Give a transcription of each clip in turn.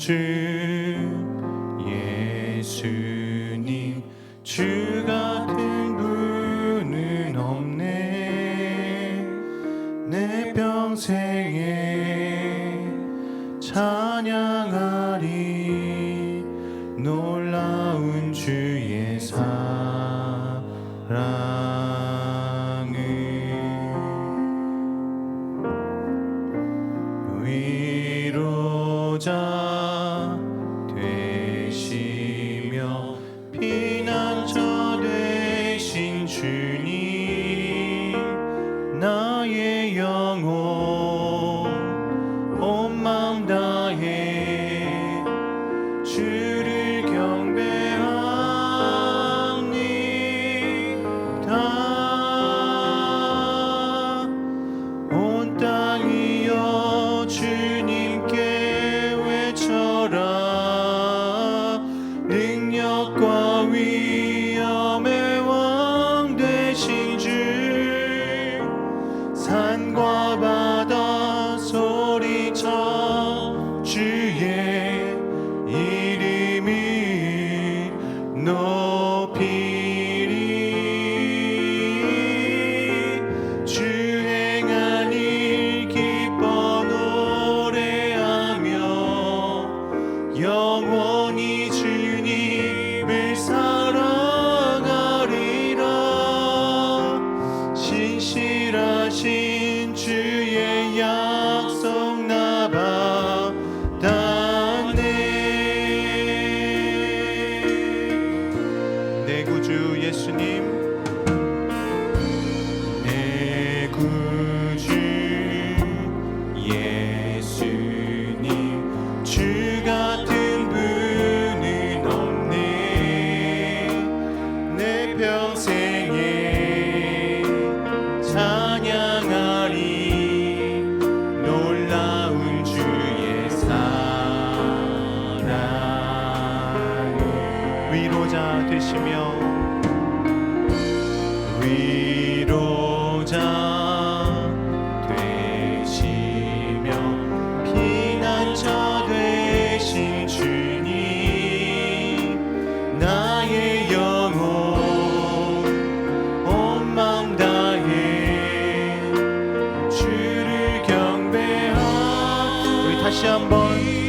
주 예수님, 주 같은 분은 없네. 내 평생에 찬양하리 놀라운 주의 사랑을. 위로자 되시며 피난처 되신 주님, 나의 영혼 온 마음 다해 주를 경배합니다. 온 땅이여 주님께 외쳐라. 능력과 위엄의 왕 되신 주, 산과 바다 소리쳐 주의 이름을 높이리. 주 행한 일 기뻐 노래하며 영원히 주님을 사랑하리라. 신실하신 주의 약속 나 받았네. 내 구주 예수님, 내 구주 예수님, 주 같은 분은 없네. 내 평생에 찬양하리 놀라운 주의 사랑을. 위로자 되시며 위로자 되시며 피난처 되신 주님, 나의 영혼 온 마음 다해 주를 경배하. 우리 다시 한번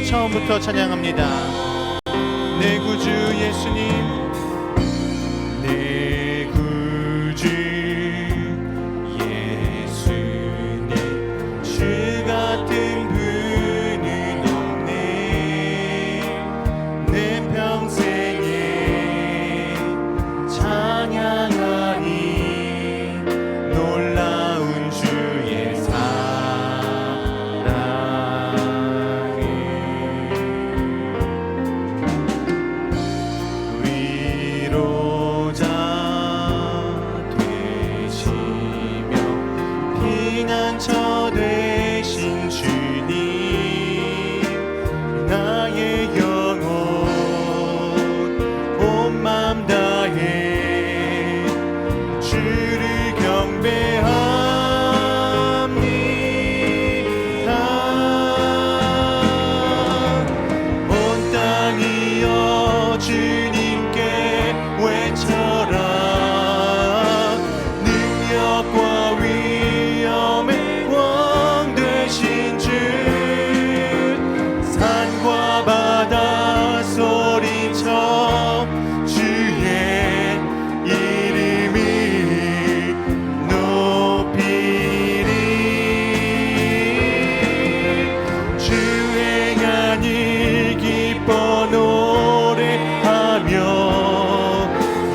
처음부터 찬양합니다. 내 구주 예수님, 내 구주 예수님, 주 같은 분은 없네. 내 평생에 찬양하리 놀라운 주의 사랑을. 위로자 되시며 피난처 되신 주님, 나의 영혼 온 마음 다해 주를 경배합니다. 온 땅이여 주님께 외쳐라. 능력과 위엄의 왕 되신 주, 산과 바다 소리쳐 주의 이름을 높이리. 주 행한 일 기뻐 노래하며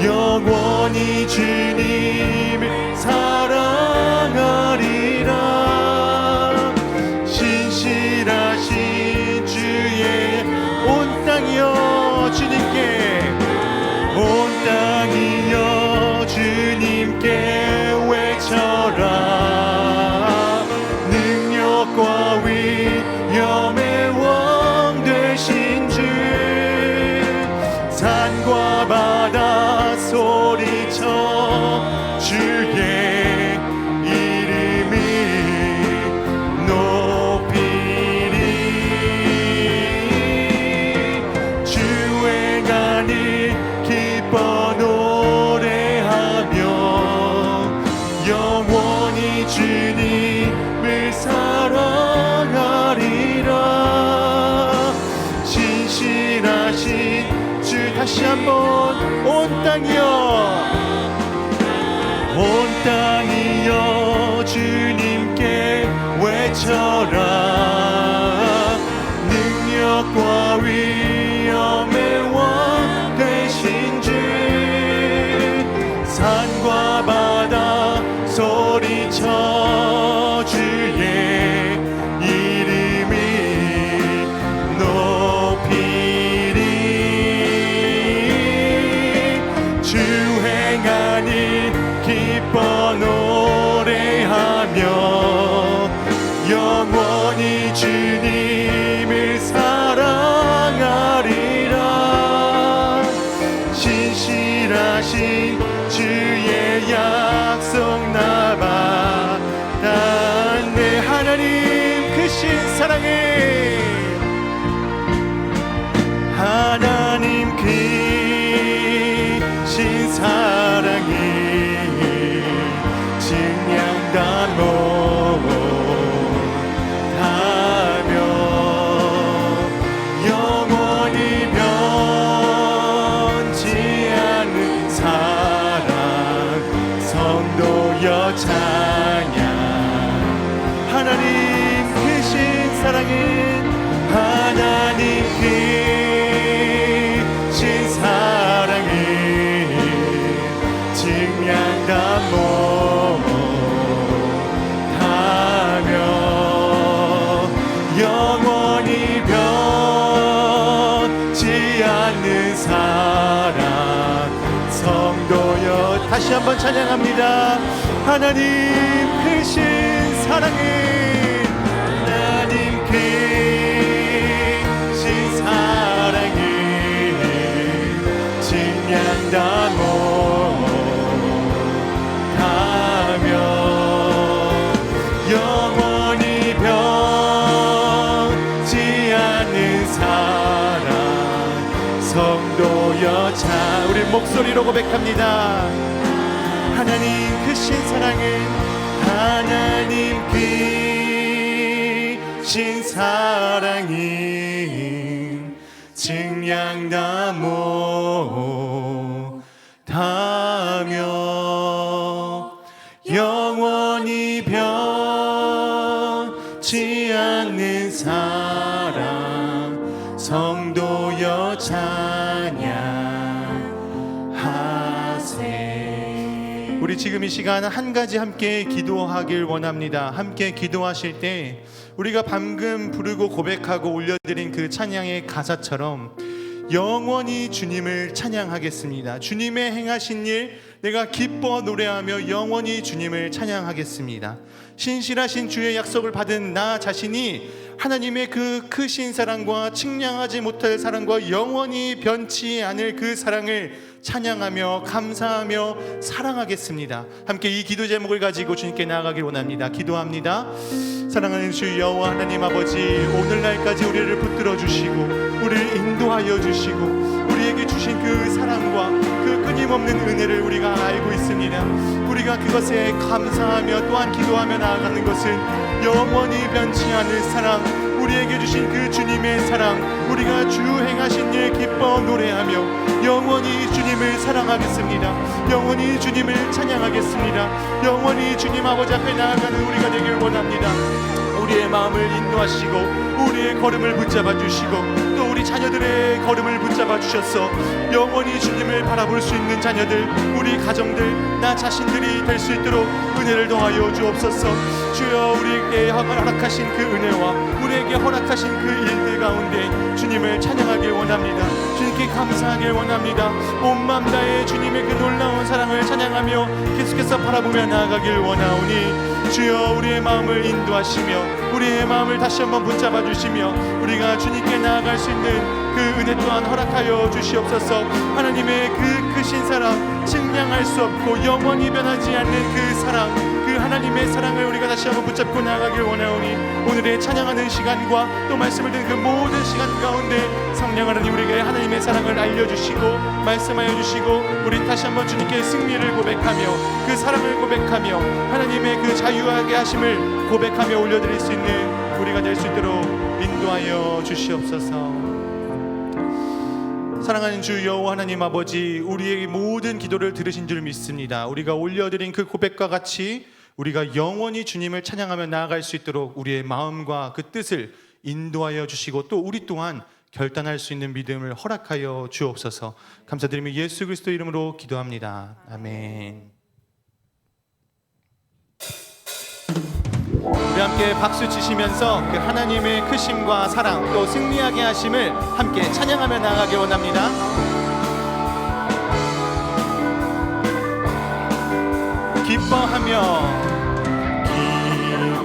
영원히 주님을 사랑하리라. 신실하신 주의 온 땅이여 주님께, 온 땅이여 주님께 외쳐라. 능력과 위엄의 왕 되신 주, 산과 바다 소리쳐 주의 이름을 높이리. 다시 한번 온 땅이여 주님께 외쳐라. 능력과 위엄의 왕 되신 주, 산과 바다 소리쳐 주의 이름이 높이리. 주 행하니 기뻐 노래하며 영원히 주님을 사랑하리라. 신실하신 주의 약속 나 받았네. 하나님 크신 사랑에, 하나님 크신 사랑이 증량다 못하며 영원히 변치 않는 사랑 성도여 찬양. 하나님 크신 사랑은, 하나님 크신 사랑은 증량다 못하며 영원히 변치 않는 사랑 성도여. 다시 한번 찬양합니다. 하나님 크신 사랑은, 하나님 크신 사랑은 증량다 못하며 영원히 변치 않는 사랑 성도여. 자, 우리 목소리로 고백합니다. 하나님 크신 사랑은, 하나님 크신 사랑은 증량다 못하며 영원히 변치 않는 사랑 성도여 찬양하세. 우리 지금 이 시간 한 가지 함께 기도하길 원합니다. 함께 기도하실 때 우리가 방금 부르고 고백하고 올려드린 그 찬양의 가사처럼 영원히 주님을 찬양하겠습니다. 주님의 행하신 일 내가 기뻐 노래하며 영원히 주님을 찬양하겠습니다. 신실하신 주의 약속을 받은 나 자신이 하나님의 그 크신 사랑과 측량하지 못할 사랑과 영원히 변치 않을 그 사랑을 찬양하며 감사하며 사랑하겠습니다. 함께 이 기도 제목을 가지고 주님께 나아가길 원합니다. 기도합니다. 사랑하는 주 여호와 하나님 아버지, 오늘날까지 우리를 붙들어 주시고 우리를 인도하여 주시고 우리에게 주신 그 사랑과 그 끊임없는 은혜를 우리가 알고 있습니다. 우리가 그것에 감사하며 또한 기도하며 나아가는 것은 영원히 변치 않을 사랑, 우리에게 주신 그 주님의 사랑, 우리가 주 행하신 일 기뻐 노래하며 영원히 주님을 사랑하겠습니다. 영원히 주님을 찬양하겠습니다. 영원히 주님 아버지 앞에 나아가는 우리가 되길 원합니다. 우리의 마음을 인도하시고 우리의 걸음을 붙잡아 주시고 또 우리 자녀들의 걸음을 붙잡아 주셔서 영원히 주님을 바라볼 수 있는 자녀들, 우리 가정들, 나 자신들이 될 수 있도록 은혜를 더하여 주옵소서. 주여, 우리에게 허락하신 그 은혜와 우리에게 허락하신 그 일들 가운데 주님을 찬양하길 원합니다. 주님께 감사하길 원합니다. 온 마음 다해 주님의 그 놀라운 사랑을 찬양하며 계속해서 바라보며 나아가길 원하오니 주여, 우리의 마음을 인도하시며 우리의 마음을 다시 한번 붙잡아 주시며 우리가 주님께 나아갈 수 있는 그 은혜 또한 허락하여 주시옵소서. 하나님의 그 크신 사랑, 측량할 수 없고 영원히 변하지 않는 그 사랑, 그 하나님의 사랑을 우리가 다시 한번 붙잡고 나아가길 원하오니 오늘의 찬양하는 시간과 또 말씀을 듣는 그 모든 시간 가운데 성령 하나님 우리에게 하나님의 사랑을 알려주시고 말씀하여 주시고 우린 다시 한번 주님께 승리를 고백하며 그 사랑을 고백하며 하나님의 그 자유하게 하심을 고백하며 올려드릴 수 있는 우리가 될 수 있도록 인도하여 주시옵소서. 사랑하는 주 여호와 하나님 아버지, 우리의 모든 기도를 들으신 줄 믿습니다. 우리가 올려드린 그 고백과 같이 우리가 영원히 주님을 찬양하며 나아갈 수 있도록 우리의 마음과 그 뜻을 인도하여 주시고 또 우리 또한 결단할 수 있는 믿음을 허락하여 주옵소서. 감사드리며 예수 그리스도 이름으로 기도합니다. 아멘. 우리 함께 박수 치시면서 그 하나님의 크심과 사랑 또 승리하게 하심을 함께 찬양하며 나아가기 원합니다.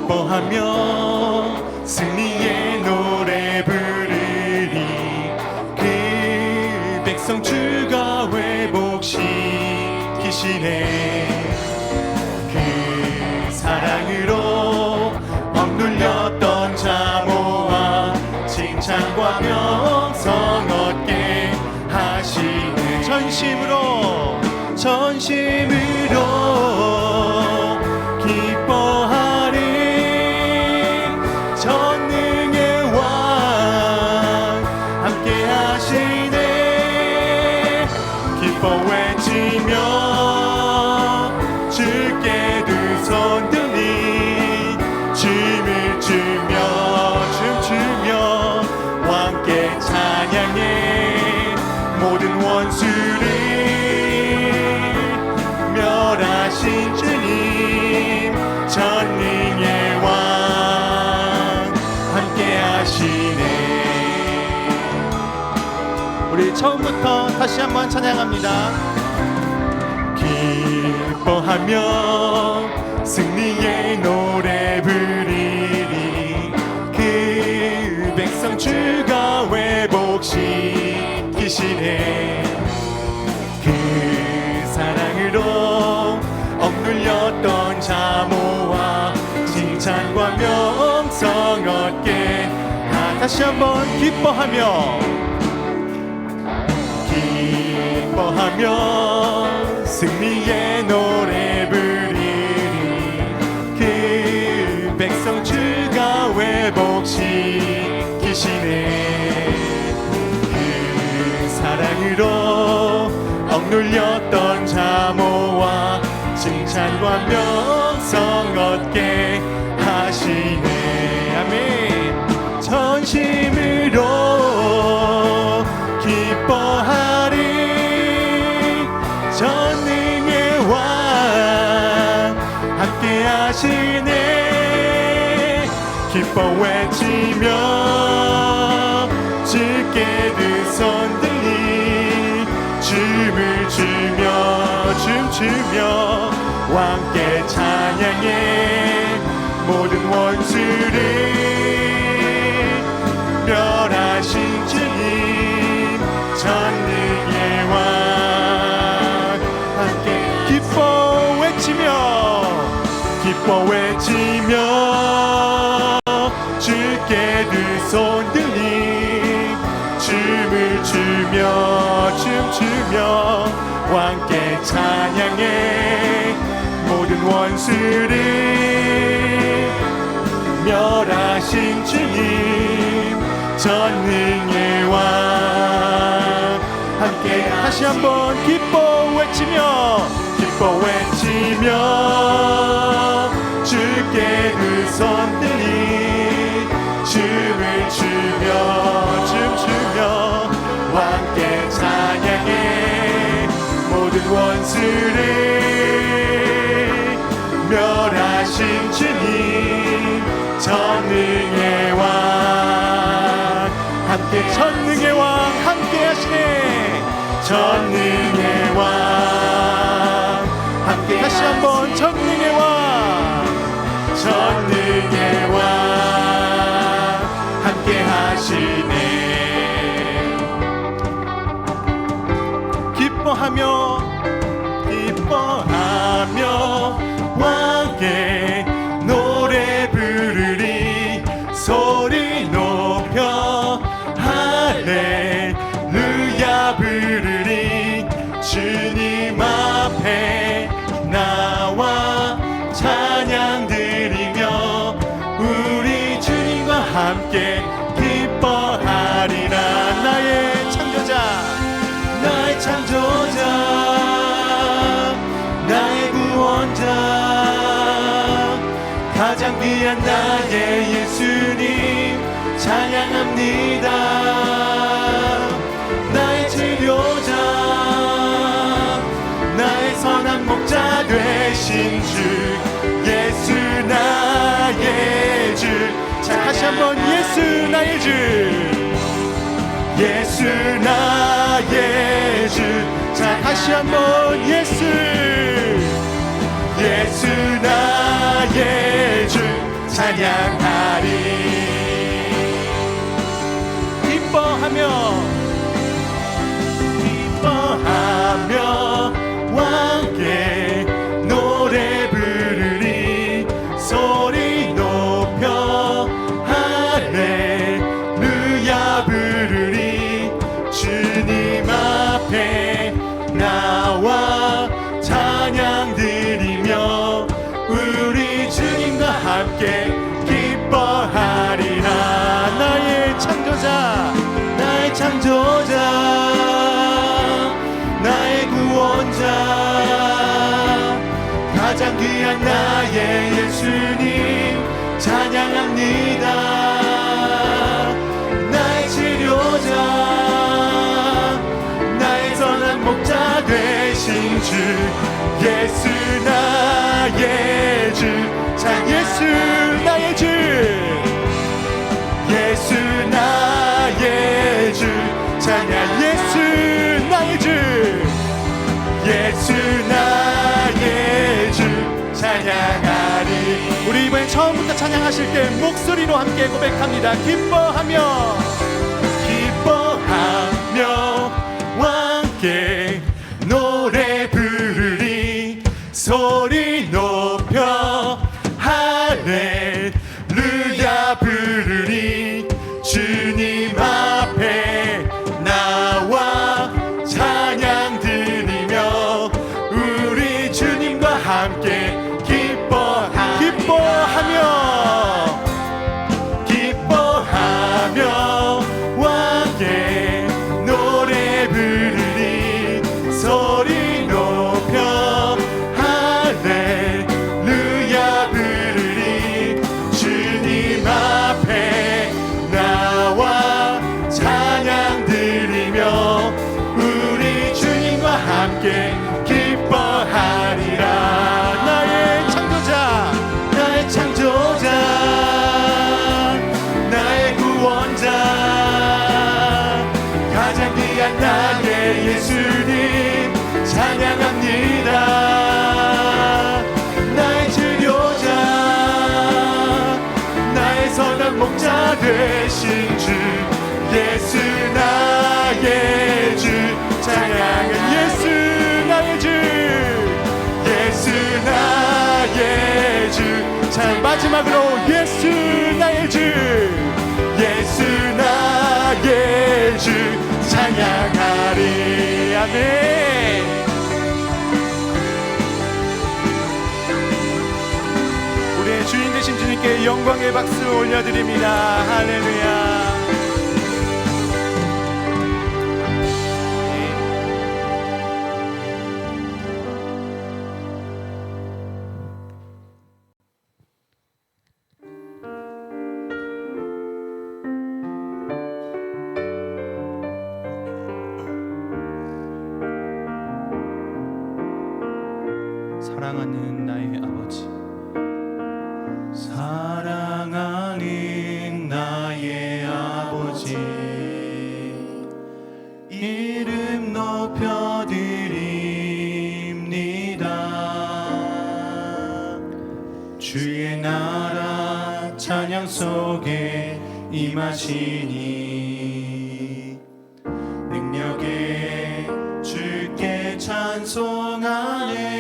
기뻐하며 승리의 노래 부르리. 그 백성 주가 회복시키시네. 그 사랑으로 억눌렸던 자 모아 칭찬과 명성 얻게 하시네. 전심으로 기뻐하리. 전능의 왕 함께 하시네. 기뻐 외치며 주께 두 손 들리 춤을 추며 춤추며 함께 찬양해. 모든 원수를 멸하신 주님 전능의 왕 함께 하시네. 우리 처음부터 다시 한번 찬양합니다. 기뻐하며 승리의 노래 부르리. 그 백성 주가 회복시키시네. 그 사랑으로 억눌렸던 자 모아 칭찬과 명성 얻게. 다시 한번 기뻐하며 승리의 노래 부르리. 그 백성 주가 회복시키시네. 그 사랑으로 억눌렸던 자 모아 칭찬과 명성 얻게 하시네. 아멘. 전심으로 기뻐하리. 전능의 왕 함께 하시네. 기뻐 외치며 주께 두 손 들리 춤을 추며 춤추며 함께 찬양해. 모든 원수를 멸하신 주님 전능의 왕 함께 기뻐 외치며 주께 두 손 들리 춤을 추며 춤추며 함께 찬양해. 모든 원수를 멸하신 주님 전능의 왕 함께. 다시 한번 기뻐 외치며 주께 두 손 들이 춤을 추며 춤추며 함께 찬양해. 모든 원수를 멸하신 주님 전능의 왕 함께. 전능의 왕 함께 하시네. 전능의 왕 함께. 다시 한번 전능의 왕 함께 하시네. 기뻐하며 왕께 노래 부르리. 소리 높여 할렐루야 부르리. 귀한 나의 예수님 찬양합니다. 나의 치료자, 나의 선한 목자 되신 주, 예수 나의 주. 자, 다시 한번 예수 나의 주, 예수 나의 주. 자, 다시 한번 예수, 예수 나의 주 찬양하리. 기뻐하며 함께 노래 부르리. 소리 높여 할렐루야 부르리. 주님 앞에 나와 찬양 드리며 우리 주님과 함께 기뻐하리라. 나의 창조자, 나의 창조자, 나의 구원자, 가장 귀한 나의 예수님 찬양합니다. 나의 치료자, 나의 선한 목자 되신 주, 예수 나의 주. 자, 예수 나의 주, 예수 나의 주 찬양. 예수 나의 주, 예수 나의 주 찬양하리. 우리 이번에 처음부터 찬양하실 때 목소리로 함께 고백합니다. 기뻐하며 함께 노래 부르리. 소리 높여 할렐루야 부르리. 주님 앞에 나와 찬양 드리며 우리 주님과 함께 기뻐하며 함께 노래 부르리. 소리 높여 할렐루야 부르리. 주님 앞에 나와 찬양 드리며 우리 주님과 함께 기뻐하리라. 나의 창조자, 나의 창조자, 나의 구원자, 가장 귀한 나의 예수님 찬양합니다. 나의 치료자, 나의 선한 목자 되신 주, 예수 나의 주 찬양은 예수 나의 주, 예수 나의 주. 자, 마지막으로 예수 나의 주, 예수 나의 주 찬양하리. 아멘. 우리의 주인 되신 주님께 영광의 박수 올려드립니다. 할렐루야. 사랑하는 나의 아버지, 사랑하는 나의 아버지, 이름 높여드립니다. 주의 나라 찬양 속에 임하시니 능력에 주께 찬송하네.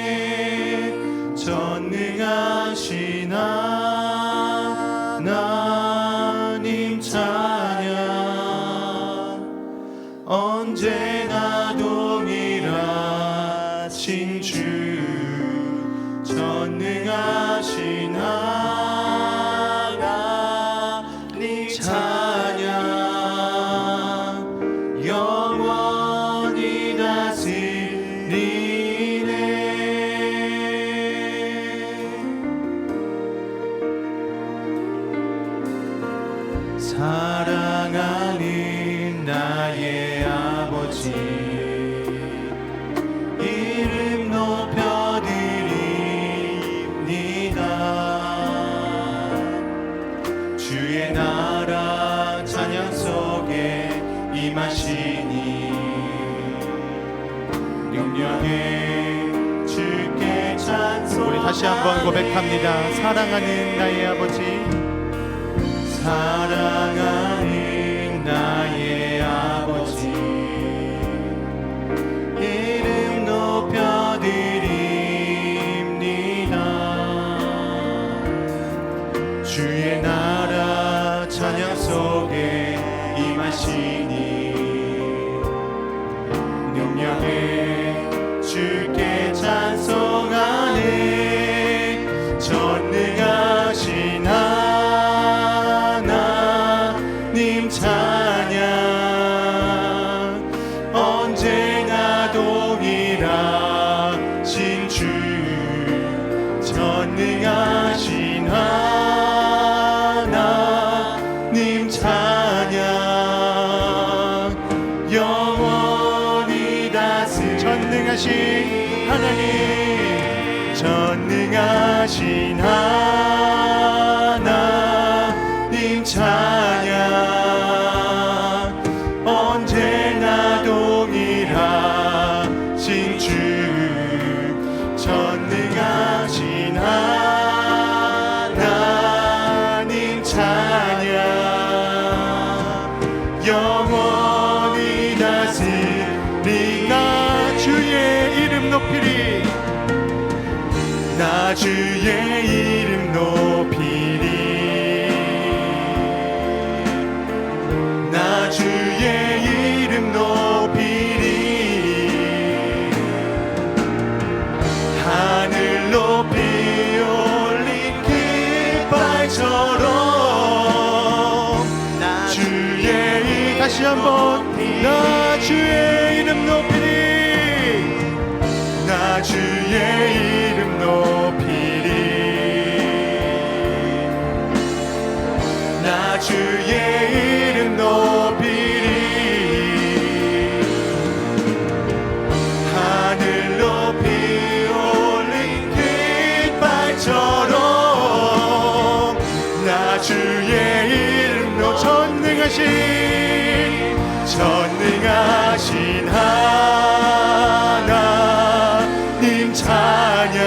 전능하신 하나님 찬양. 언제나 동일하신 주, 전능하신 하나님 찬양. 사랑하는 나의 아버지 이름 높여드립니다. 주의 나라 찬양 속에 임하시니 영광의 주께 찬송. 우리 다시 한번 고백합니다. 사랑하는 나의 아버지 사랑하는 나의 아버지 이름 높여드립니다. 주의 나라 찬양 속에 임하시니 능력의 주께 찬송하네. 전능하신 하나님 찬양 언제나 동일하신 주. 전능하신 하나님 찬양 영원히 다스. 전능하신 하나님 전능하신 하나님 찬양 언제나 동일하신 주. 전능하신 하나님 찬양 영원히 다스리. 나 주의 이름 높이리. 나 주의 이름 높이리. 나 주의 이름 높이리. 하늘 높이 올린 깃발처럼 나 주의 이름. 다시 한번 나 주의 이름 높이리. 나 주의 이름 높이리. 나 주의 이름 높이리. 하늘 높이 올린 깃발처럼 나 주의 이름 높이. 전능하신 하나님 찬양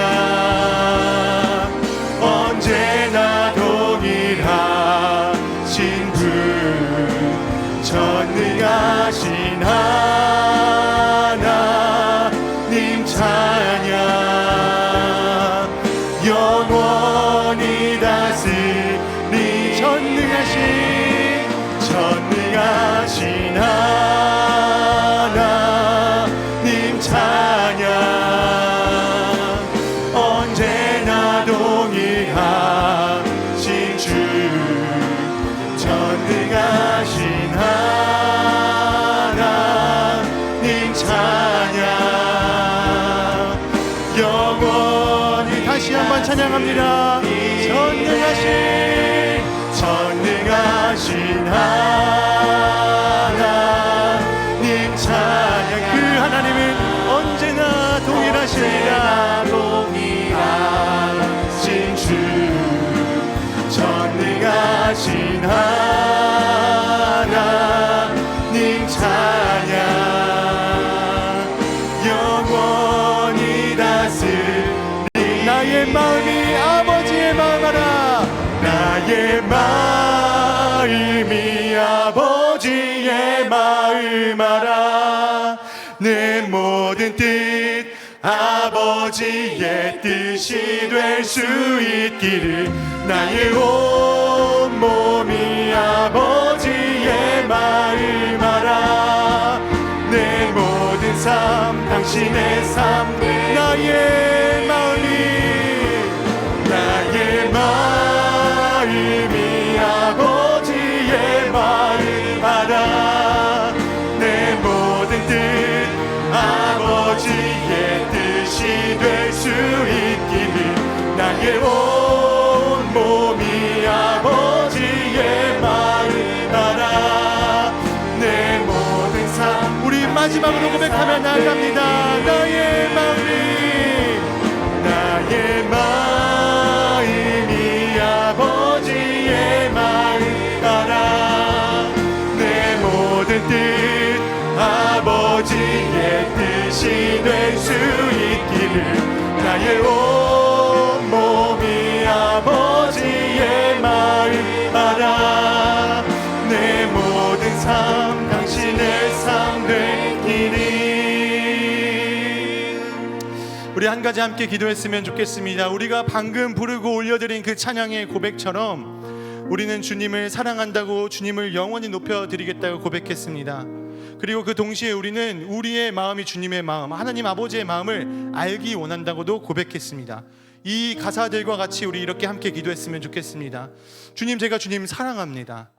언제나 동일하신 분. 전능하신 하나님 찬양 영원히 다스리. 전능하신 하나님 찬양 언제나 동일하신 주. 전능하신 하나님 찬양 영원히. 다시 한번 찬양합니다. 전능하신 하나님 찬양. 그 하나님은 언제나 동일하시리라. 동일하신 주. 전능하신 하나님 찬양 영원히 다스리. 나의 마음이 아버지의 마음 알아. 나의 마음이 아버지의 마음 알아. 내 모든 뜻 아버지의 뜻이 될 수 있기를. 나의 온 몸이 아버지의 마음 알아. 내 모든 삶 당신의 삶. 나의 마음이 아버지의 마음 알아. 내 모든 뜻 아버지의 뜻이 될 수 있기를. 나의 온 몸이 아버지의 마음 마지막으로 고백하며 나아갑니다. 나의 마음이 아버지의 마음 알아. 내 모든 뜻 아버지의 뜻이 될 수 있기를. 나의 온 몸이 아버지의 마음 알아. 내 모든 삶 당신의 삶 되기를. 우리 한 가지 함께 기도했으면 좋겠습니다. 우리가 방금 부르고 올려드린 그 찬양의 고백처럼 우리는 주님을 사랑한다고, 주님을 영원히 높여드리겠다고 고백했습니다. 그리고 그 동시에 우리는 우리의 마음이 주님의 마음, 하나님 아버지의 마음을 알기 원한다고도 고백했습니다. 이 가사들과 같이 우리 이렇게 함께 기도했으면 좋겠습니다. 주님, 제가 주님 사랑합니다.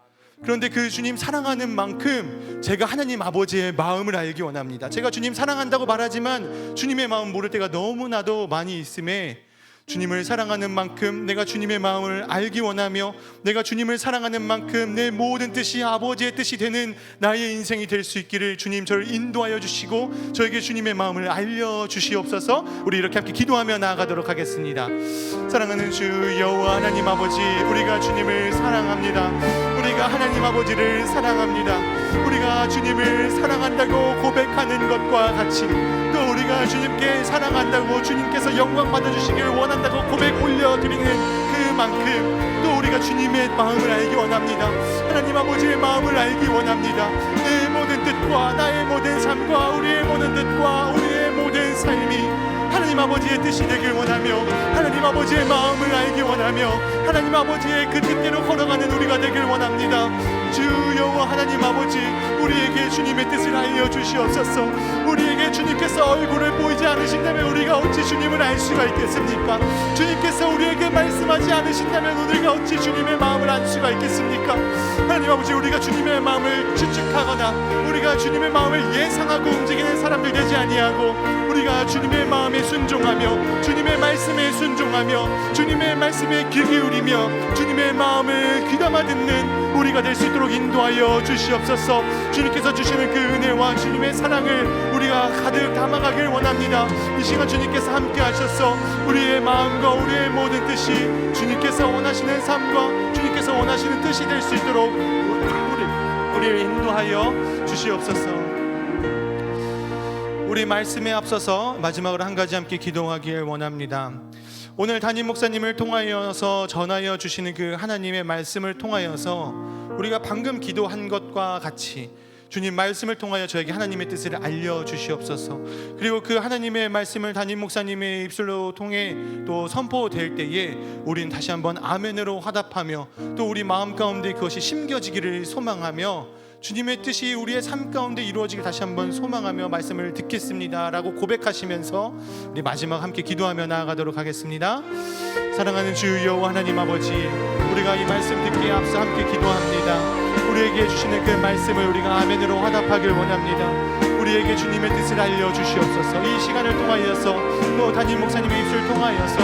그런데 그 주님 사랑하는 만큼 제가 하나님 아버지의 마음을 알기 원합니다. 제가 주님 사랑한다고 말하지만 주님의 마음 모를 때가 너무나도 많이 있음에 주님을 사랑하는 만큼 내가 주님의 마음을 알기 원하며, 내가 주님을 사랑하는 만큼 내 모든 뜻이 아버지의 뜻이 되는 나의 인생이 될 수 있기를 주님 저를 인도하여 주시고 저에게 주님의 마음을 알려주시옵소서. 우리 이렇게 함께 기도하며 나아가도록 하겠습니다. 사랑하는 주 여호와 하나님 아버지, 우리가 주님을 사랑합니다. 우리가 하나님 아버지를 사랑합니다. 우리가 주님을 사랑한다고 고백하는 것과 같이 또 우리가 주님께 사랑한다고, 주님께서 영광 받아주시기를 원한다고 고백 올려드리는 그만큼 또 우리가 주님의 마음을 알기 원합니다. 하나님 아버지의 마음을 알기 원합니다. 내 모든 뜻과 나의 모든 삶과 우리의 모든 뜻과 우리의 모든 삶이 하나님 아버지의 뜻이 되길 원하며, 하나님 아버지의 마음을 알기 원하며, 하나님 아버지의 그 뜻대로 걸어가는 우리가 되길 원합니다. 주 여호와 하나님 아버지, 우리에게 주님의 뜻을 알려주시옵소서. 우리에게 주님께서 얼굴을 보이지 않으신다면 우리가 어찌 주님을 알 수가 있겠습니까? 주님께서 우리에게 말씀하지 않으신다면 우리가 어찌 주님의 마음을 알 수가 있겠습니까? 하나님 아버지, 우리가 주님의 마음을 추측하거나 우리가 주님의 마음을 예상하고 움직이는 사람들 되지 아니하고, 우리가 주님의 마음에 순종하며 주님의 말씀에 순종하며 주님의 말씀에 귀 기울이며 주님의 마음을 귀담아 듣는 우리가 될 수 있도록 인도하여 주시옵소서. 주님께서 주시는 그 은혜와 주님의 사랑을 우리가 가득 담아가길 원합니다. 이 시간 주님께서 함께 하셔서 우리의 마음과 우리의 모든 뜻이 주님께서 원하시는 삶과 주님께서 원하시는 뜻이 될 수 있도록 우리를 인도하여 주시옵소서. 우리 말씀에 앞서서 마지막으로 한 가지 함께 기도하길 원합니다. 오늘 담임 목사님을 통하여서 전하여 주시는 그 하나님의 말씀을 통하여서 우리가 방금 기도한 것과 같이 주님 말씀을 통하여 저에게 하나님의 뜻을 알려주시옵소서. 그리고 그 하나님의 말씀을 담임 목사님의 입술로 통해 또 선포될 때에 우린 다시 한번 아멘으로 화답하며 또 우리 마음 가운데 그것이 심겨지기를 소망하며 주님의 뜻이 우리의 삶 가운데 이루어지길 다시 한번 소망하며 말씀을 듣겠습니다 라고 고백하시면서 우리 마지막 함께 기도하며 나아가도록 하겠습니다. 사랑하는 주 여호와 하나님 아버지, 우리가 이 말씀 듣기에 앞서 함께 기도합니다. 우리에게 주시는 그 말씀을 우리가 아멘으로 화답하길 원합니다. 우리에게 주님의 뜻을 알려주시옵소서. 이 시간을 통하여서 또 담임 목사님의 입술을 통하여서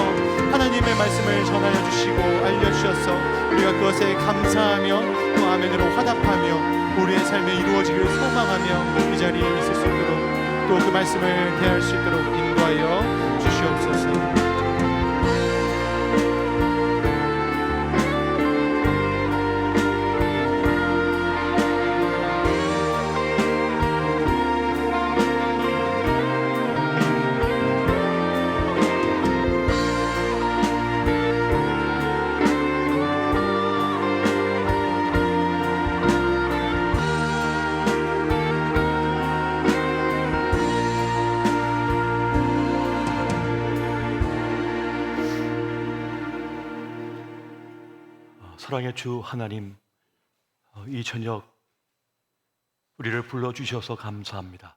하나님의 말씀을 전하여 주시고 알려주셔서 우리가 그것에 감사하며 또 아멘으로 화답하며 우리의 삶에 이루어지기를 소망하며 이 자리에 있을 수 있도록 또 그 말씀을 대할 수 있도록 인도하여 주시옵소서. 사랑의 주 하나님, 이 저녁 우리를 불러주셔서 감사합니다.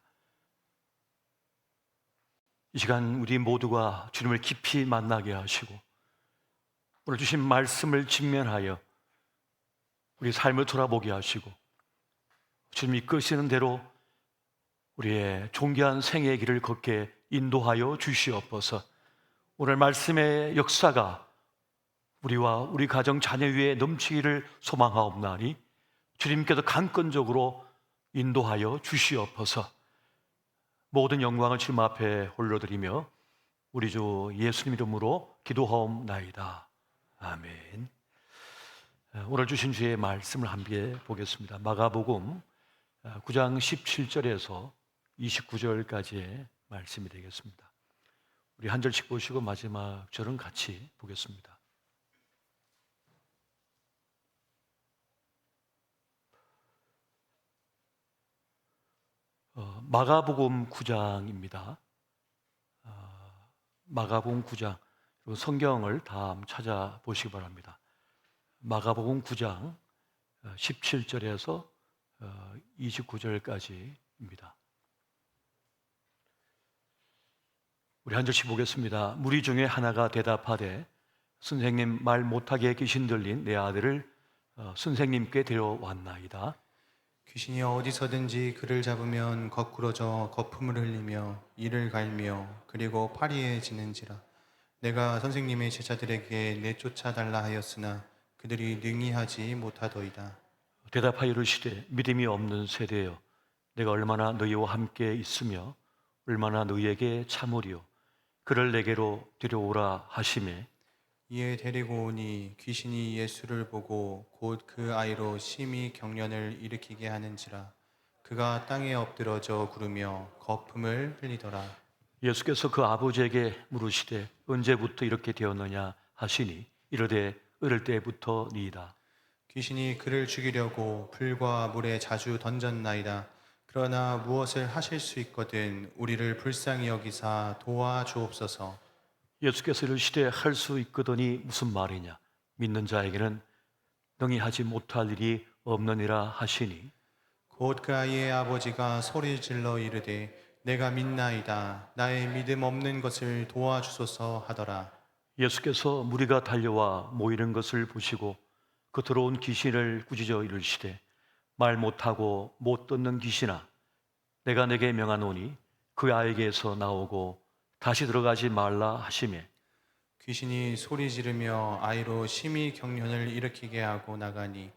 이 시간 우리 모두가 주님을 깊이 만나게 하시고 오늘 주신 말씀을 직면하여 우리 삶을 돌아보게 하시고 주님이 이끄시는 대로 우리의 존귀한 생애의 길을 걷게 인도하여 주시옵소서. 오늘 말씀의 역사가 우리와 우리 가정 자녀 위에 넘치기를 소망하옵나니 주님께서 강권적으로 인도하여 주시옵소서. 모든 영광을 주님 앞에 올려드리며 우리 주 예수님 이름으로 기도하옵나이다. 아멘. 오늘 주신 주의 말씀을 함께 보겠습니다. 마가복음 9장 17절에서 29절까지의 말씀이 되겠습니다. 우리 한 절씩 보시고 마지막 절은 같이 보겠습니다. 마가복음 9장입니다. 마가복음 9장, 성경을 다 찾아보시기 바랍니다. 마가복음 9장 17절에서 29절까지입니다. 우리 한 절씩 보겠습니다. 무리 중에 하나가 대답하되 선생님, 말 못하게 귀신 들린 내 아들을 선생님께 데려왔나이다. 귀신이 어디서든지 그를 잡으면 거꾸러져 거품을 흘리며 이를 갈며 그리고 파리에 지는지라. 내가 선생님의 제자들에게 내쫓아 달라 하였으나 그들이 능히 하지 못하더이다. 대답하여 이르시되 믿음이 없는 세대여, 내가 얼마나 너희와 함께 있으며 얼마나 너희에게 참으리요. 그를 내게로 데려오라 하시매 이에 데리고 오니 귀신이 예수를 보고 곧 그 아이로 심히 경련을 일으키게 하는지라. 그가 땅에 엎드러져 구르며 거품을 흘리더라. 예수께서 그 아버지에게 물으시되 언제부터 이렇게 되었느냐 하시니 이르되 어릴 때부터니이다. 귀신이 그를 죽이려고 불과 물에 자주 던졌나이다. 그러나 무엇을 하실 수 있거든 우리를 불쌍히 여기사 도와주옵소서. 예수께서 이르시되 할 수 있거든이 무슨 말이냐, 믿는 자에게는 능히 하지 못할 일이 없느니라 하시니 곧 그 아이의 아버지가 소리 질러 이르되 내가 믿나이다. 나의 믿음 없는 것을 도와주소서 하더라. 예수께서 무리가 달려와 모이는 것을 보시고 그 들어온 귀신을 꾸짖어 이르시되 말 못하고 못 듣는 귀신아, 내가 내게 명하노니 그 아이에게서 나오고 다시 들어가지 말라 하시매 귀신이 소리 지르며 아이로 심히 경련을 일으키게 하고 나가니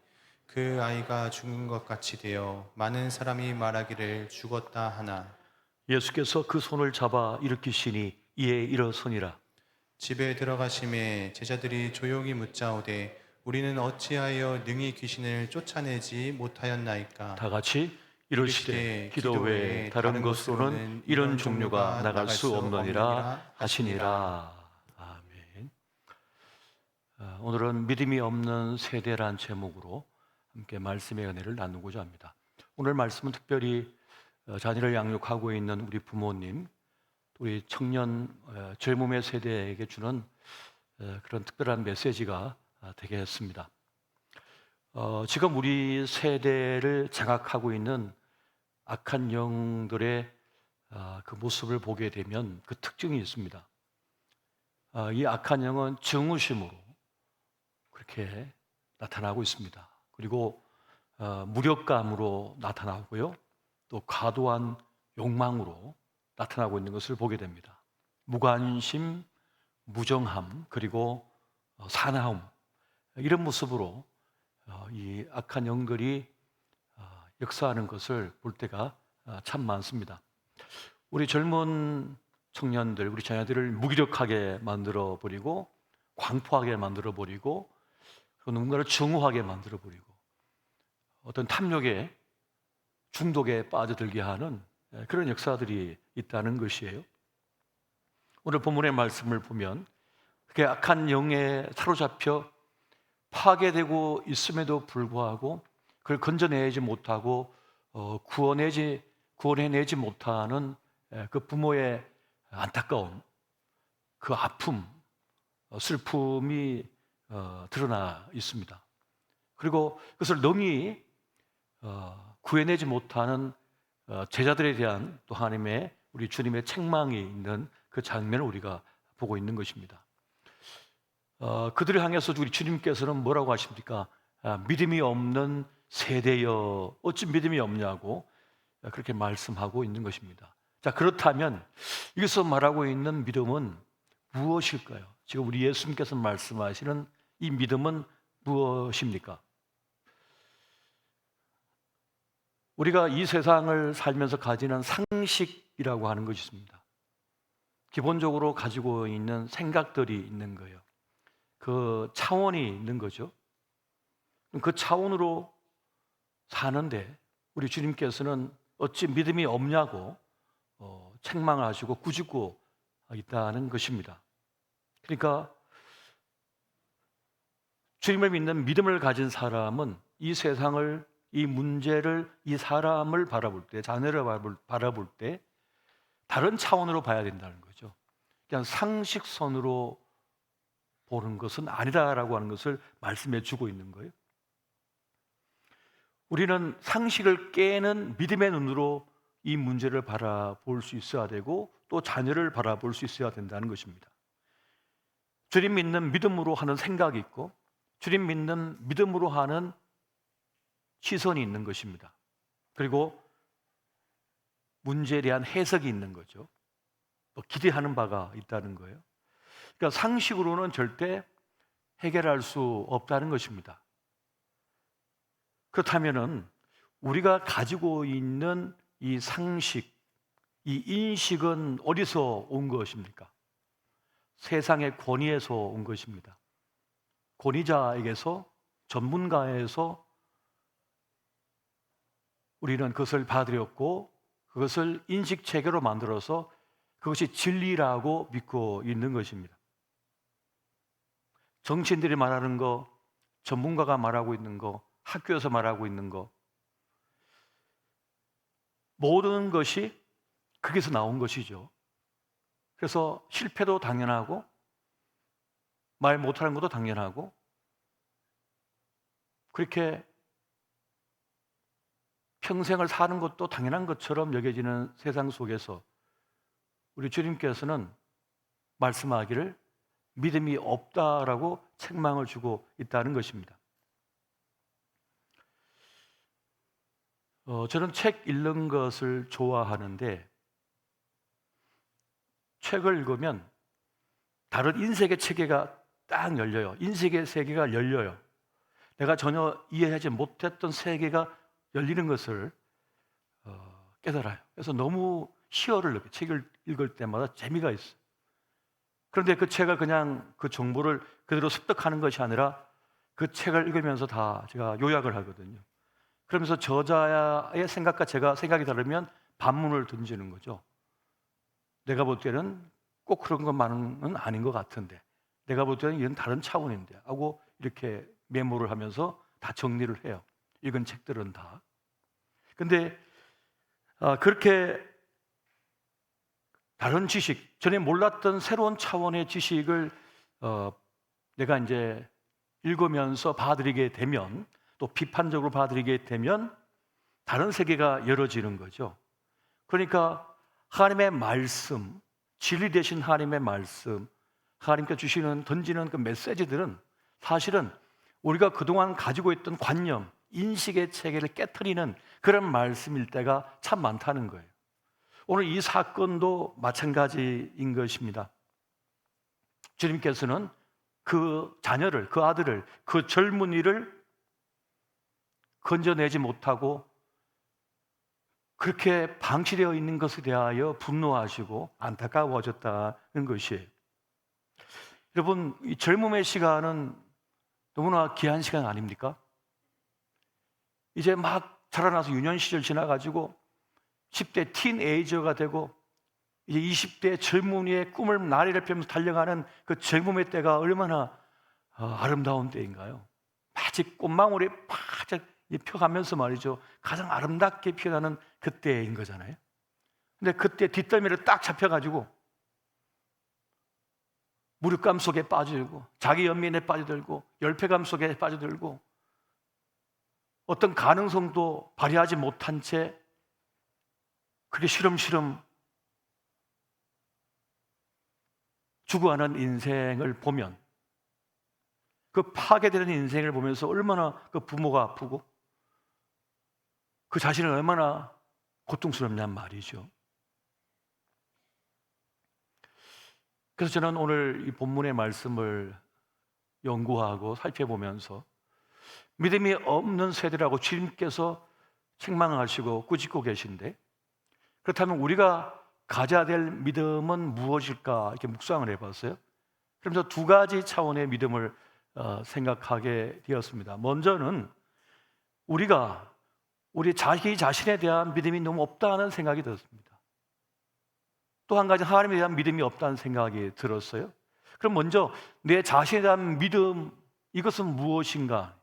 그 아이가 죽은 것 같이 되어 많은 사람이 말하기를 죽었다 하나. 예수께서 그 손을 잡아 일으키시니 이에 일어서니라. 집에 들어가심에 제자들이 조용히 묻자오되 우리는 어찌하여 능히 귀신을 쫓아내지 못하였나이까. 다 같이 이르시되 기도 외에 다른 것으로는 이런 종류가 나갈 수 없느니라 하시니라. 아멘. 오늘은 믿음이 없는 세대란 제목으로 함께 말씀의 은혜를 나누고자 합니다. 오늘 말씀은 특별히 자녀를 양육하고 있는 우리 부모님, 우리 청년 젊음의 세대에게 주는 그런 특별한 메시지가 되겠습니다. 지금 우리 세대를 장악하고 있는 악한 영들의 그 모습을 보게 되면 그 특징이 있습니다. 이 악한 영은 증오심으로 그렇게 나타나고 있습니다. 그리고 무력감으로 나타나고요. 또 과도한 욕망으로 나타나고 있는 것을 보게 됩니다. 무관심, 무정함, 그리고 사나움, 이런 모습으로 이 악한 영들이 역사하는 것을 볼 때가 참 많습니다. 우리 젊은 청년들, 우리 자녀들을 무기력하게 만들어버리고 광포하게 만들어버리고 누군가를 증오하게 만들어버리고 어떤 탐욕에 중독에 빠져들게 하는 그런 역사들이 있다는 것이에요. 오늘 본문의 말씀을 보면 그게 악한 영에 사로잡혀 파괴되고 있음에도 불구하고 그걸 건져내지 못하고 구원해내지 못하는 그 부모의 안타까움, 그 아픔, 슬픔이 드러나 있습니다. 그리고 그것을 능히 구해내지 못하는 제자들에 대한 또 하나님의 우리 주님의 책망이 있는 그 장면을 우리가 보고 있는 것입니다. 그들을 향해서 우리 주님께서는 뭐라고 하십니까? 믿음이 없는 세대여, 어찌 믿음이 없냐고 그렇게 말씀하고 있는 것입니다. 자, 그렇다면 여기서 말하고 있는 믿음은 무엇일까요? 지금 우리 예수님께서 말씀하시는 이 믿음은 무엇입니까? 우리가 이 세상을 살면서 가지는 상식이라고 하는 것이 있습니다. 기본적으로 가지고 있는 생각들이 있는 거예요. 그 차원이 있는 거죠. 그 차원으로 사는데 우리 주님께서는 어찌 믿음이 없냐고 책망을 하시고 꾸짖고 있다는 것입니다. 그러니까 주님을 믿는 믿음을 가진 사람은 이 세상을, 이 문제를, 이 사람을 바라볼 때, 자녀를 바라볼 때 다른 차원으로 봐야 된다는 거죠. 그냥 상식선으로 보는 것은 아니다라고 하는 것을 말씀해 주고 있는 거예요. 우리는 상식을 깨는 믿음의 눈으로 이 문제를 바라볼 수 있어야 되고 또 자녀를 바라볼 수 있어야 된다는 것입니다. 주님 믿는 믿음으로 하는 생각이 있고 주님 믿는 믿음으로 하는 시선이 있는 것입니다. 그리고 문제에 대한 해석이 있는 거죠. 또 기대하는 바가 있다는 거예요. 그러니까 상식으로는 절대 해결할 수 없다는 것입니다. 그렇다면은 우리가 가지고 있는 이 상식, 이 인식은 어디서 온 것입니까? 세상의 권위에서 온 것입니다. 권위자에게서, 전문가에서 우리는 그것을 받아들였고 그것을 인식 체계로 만들어서 그것이 진리라고 믿고 있는 것입니다. 정치인들이 말하는 거, 전문가가 말하고 있는 거, 학교에서 말하고 있는 거, 모든 것이 거기서 나온 것이죠. 그래서 실패도 당연하고 말 못하는 것도 당연하고 그렇게 평생을 사는 것도 당연한 것처럼 여겨지는 세상 속에서 우리 주님께서는 말씀하기를 믿음이 없다라고 책망을 주고 있다는 것입니다. 저는 책 읽는 것을 좋아하는데 책을 읽으면 다른 인생의 체계가 딱 열려요. 인생의 세계가 열려요. 내가 전혀 이해하지 못했던 세계가 열리는 것을 깨달아요. 그래서 너무 희열을 느껴요. 책을 읽을 때마다 재미가 있어요. 그런데 그 책을 그냥 그 정보를 그대로 습득하는 것이 아니라 그 책을 읽으면서 다 제가 요약을 하거든요. 그러면서 저자의 생각과 제가 생각이 다르면 반문을 던지는 거죠. 내가 볼 때는 꼭 그런 것만은 아닌 것 같은데 내가 볼 때는 이건 다른 차원인데 하고 이렇게 메모를 하면서 다 정리를 해요. 읽은 책들은 다. 근데 그렇게 다른 지식, 전에 몰랐던 새로운 차원의 지식을 내가 이제 읽으면서 받아들이게 되면 또 비판적으로 받아들이게 되면 다른 세계가 열어지는 거죠. 그러니까 하나님의 말씀, 진리 되신 하나님의 말씀, 하나님께 주시는, 던지는 그 메시지들은 사실은 우리가 그동안 가지고 있던 관념, 인식의 체계를 깨트리는 그런 말씀일 때가 참 많다는 거예요. 오늘 이 사건도 마찬가지인 것입니다. 주님께서는 그 자녀를, 그 아들을, 그 젊은이를 건져내지 못하고 그렇게 방치되어 있는 것에 대하여 분노하시고 안타까워졌다는 것이에요. 여러분, 이 젊음의 시간은 너무나 귀한 시간 아닙니까? 이제 막 자라나서 유년 시절 지나가지고 10대 티네이저가 되고 이제 20대 젊은이의 꿈을 나래를 펴면서 달려가는 그 젊음의 때가 얼마나 아름다운 때인가요? 마치 꽃망울이 바짝 펴가면서 말이죠. 가장 아름답게 피어나는 그때인 거잖아요. 근데 그때 뒷덜미를 딱 잡혀가지고 무력감 속에 빠져들고 자기 연민에 빠져들고 열패감 속에 빠져들고 어떤 가능성도 발휘하지 못한 채 그렇게 시름시름 죽어가는 인생을 보면 그 파괴되는 인생을 보면서 얼마나 그 부모가 아프고 그 자신은 얼마나 고통스럽냔 말이죠. 그래서 저는 오늘 이 본문의 말씀을 연구하고 살펴보면서 믿음이 없는 세대라고 주님께서 책망하시고 꾸짖고 계신데, 그렇다면 우리가 가져야 될 믿음은 무엇일까 이렇게 묵상을 해봤어요. 그러면서 두 가지 차원의 믿음을 생각하게 되었습니다. 먼저는 우리가 우리 자기 자신에 대한 믿음이 너무 없다는 생각이 들었습니다. 또 한 가지, 하나님에 대한 믿음이 없다는 생각이 들었어요. 그럼 먼저 내 자신에 대한 믿음, 이것은 무엇인가?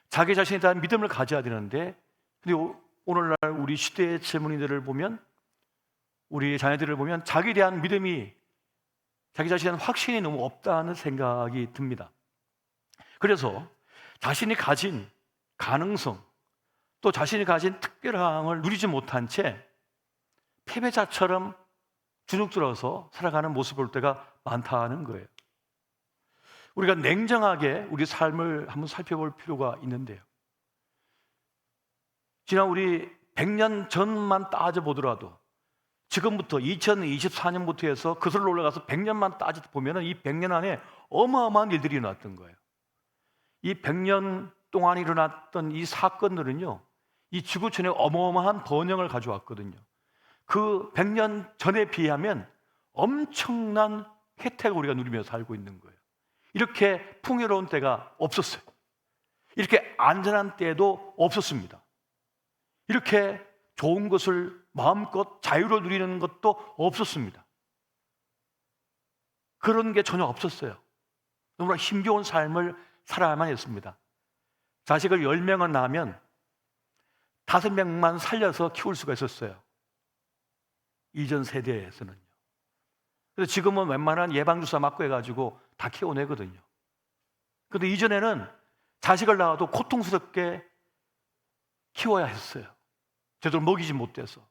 자기 자신에 대한 믿음을 가져야 되는데, 근데 오늘날 우리 시대의 젊은이들을 보면, 우리 자녀들을 보면 자기에 대한 믿음이, 자기 자신에 대한 확신이 너무 없다는 생각이 듭니다. 그래서 자신이 가진 가능성, 또 자신이 가진 특별함을 누리지 못한 채 패배자처럼 주눅들어서 살아가는 모습을 볼 때가 많다는 거예요. 우리가 냉정하게 우리 삶을 한번 살펴볼 필요가 있는데요. 지난 우리 100년 전만 따져보더라도, 지금부터 2024년부터 해서 거슬러 올라가서 100년만 따져보면 이 100년 안에 어마어마한 일들이 일어났던 거예요. 이 100년 동안 일어났던 이 사건들은요, 이 지구촌에 어마어마한 번영을 가져왔거든요. 그 100년 전에 비하면 엄청난 혜택을 우리가 누리며 살고 있는 거예요. 이렇게 풍요로운 때가 없었어요. 이렇게 안전한 때도 없었습니다. 이렇게 좋은 것을 마음껏 자유로 누리는 것도 없었습니다. 그런 게 전혀 없었어요. 너무나 힘겨운 삶을 살아야만 했습니다. 자식을 10명은 낳으면 5명만 살려서 키울 수가 있었어요. 이전 세대에서는요. 그래서 지금은 웬만한 예방주사 맞고 해가지고 다 키워내거든요. 그런데 이전에는 자식을 낳아도 고통스럽게 키워야 했어요. 제대로 먹이지 못해서,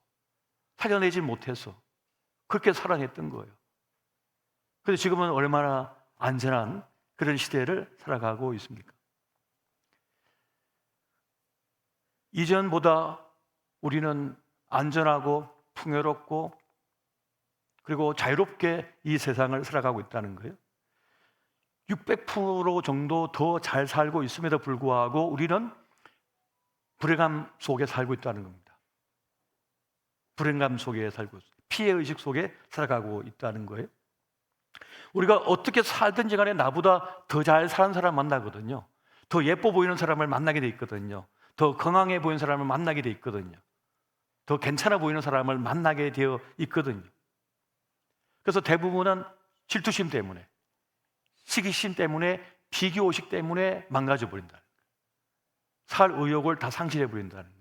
살려내지 못해서 그렇게 살아냈던 거예요. 그런데 지금은 얼마나 안전한 그런 시대를 살아가고 있습니까? 이전보다 우리는 안전하고 풍요롭고 그리고 자유롭게 이 세상을 살아가고 있다는 거예요. 600% 정도 더 잘 살고 있음에도 불구하고 우리는 불행함 속에 살고 있다는 겁니다. 불행감 속에 살고 있어요. 피해의식 속에 살아가고 있다는 거예요. 우리가 어떻게 살든지 간에 나보다 더 잘 사는 사람 만나거든요. 더 예뻐 보이는 사람을 만나게 돼 있거든요. 더 건강해 보이는 사람을 만나게 돼 있거든요. 더 괜찮아 보이는 사람을 만나게 되어 있거든요. 그래서 대부분은 질투심 때문에, 시기심 때문에, 비교의식 때문에 망가져 버린다는 거예요. 살 의욕을 다 상실해 버린다는 거예요.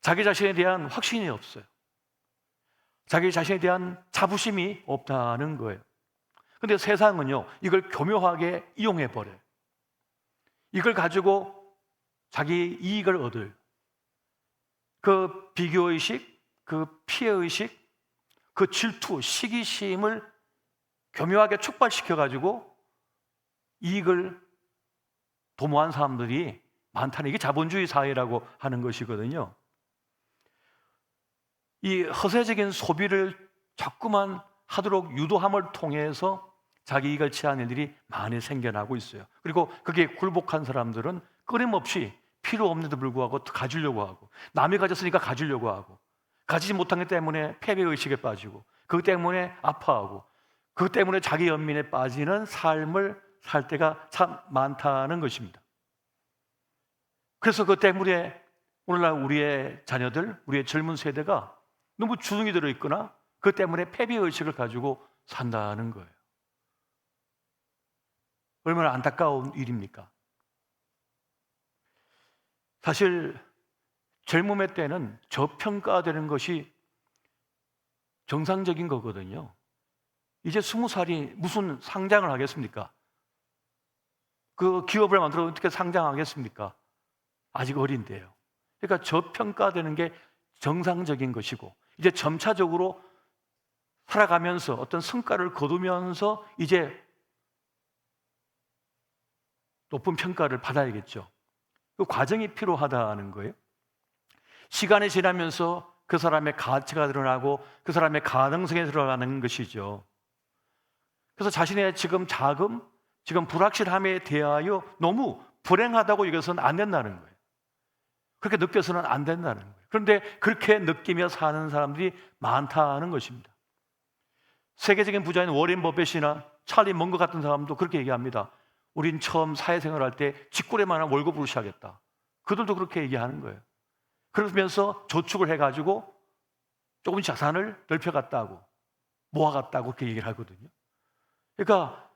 자기 자신에 대한 확신이 없어요. 자기 자신에 대한 자부심이 없다는 거예요. 그런데 세상은요, 이걸 교묘하게 이용해 버려요. 이걸 가지고 자기 이익을 얻을, 그 비교의식, 그 피해의식, 그 질투, 시기심을 교묘하게 촉발시켜가지고 이익을 도모한 사람들이 많다는, 이게 자본주의 사회라고 하는 것이거든요. 이 허세적인 소비를 자꾸만 하도록 유도함을 통해서 자기 이익을 취하는 일들이 많이 생겨나고 있어요. 그리고 그게 굴복한 사람들은 끊임없이 필요 없는데도 불구하고 가지려고 하고, 남이 가졌으니까 가지려고 하고, 가지지 못한 것 때문에 패배의식에 빠지고, 그것 때문에 아파하고, 그것 때문에 자기 연민에 빠지는 삶을 살 때가 참 많다는 것입니다. 그래서 그것 때문에 오늘날 우리의 자녀들, 우리의 젊은 세대가 너무 주눅이 들어있거나 그것 때문에 패배의식을 가지고 산다는 거예요. 얼마나 안타까운 일입니까? 사실 젊음의 때는 저평가되는 것이 정상적인 거거든요. 이제 20살이 무슨 상장을 하겠습니까? 그 기업을 만들어 어떻게 상장하겠습니까? 아직 어린데요. 그러니까 저평가되는 게 정상적인 것이고, 이제 점차적으로 살아가면서 어떤 성과를 거두면서 이제 높은 평가를 받아야겠죠. 그 과정이 필요하다는 거예요. 시간이 지나면서 그 사람의 가치가 드러나고 그 사람의 가능성이 드러나는 것이죠. 그래서 자신의 지금 자금, 지금 불확실함에 대하여 너무 불행하다고 여겨서는 안 된다는 거예요. 그렇게 느껴서는 안 된다는 거예요. 그런데 그렇게 느끼며 사는 사람들이 많다는 것입니다. 세계적인 부자인 워렌 버핏이나 찰리 먼거 같은 사람도 그렇게 얘기합니다. 우린 처음 사회생활할 때 쥐꼬리만한 월급으로 시작했다. 그들도 그렇게 얘기하는 거예요. 그러면서 저축을 해가지고 조금씩 자산을 넓혀갔다고, 모아갔다고 그렇게 얘기를 하거든요. 그러니까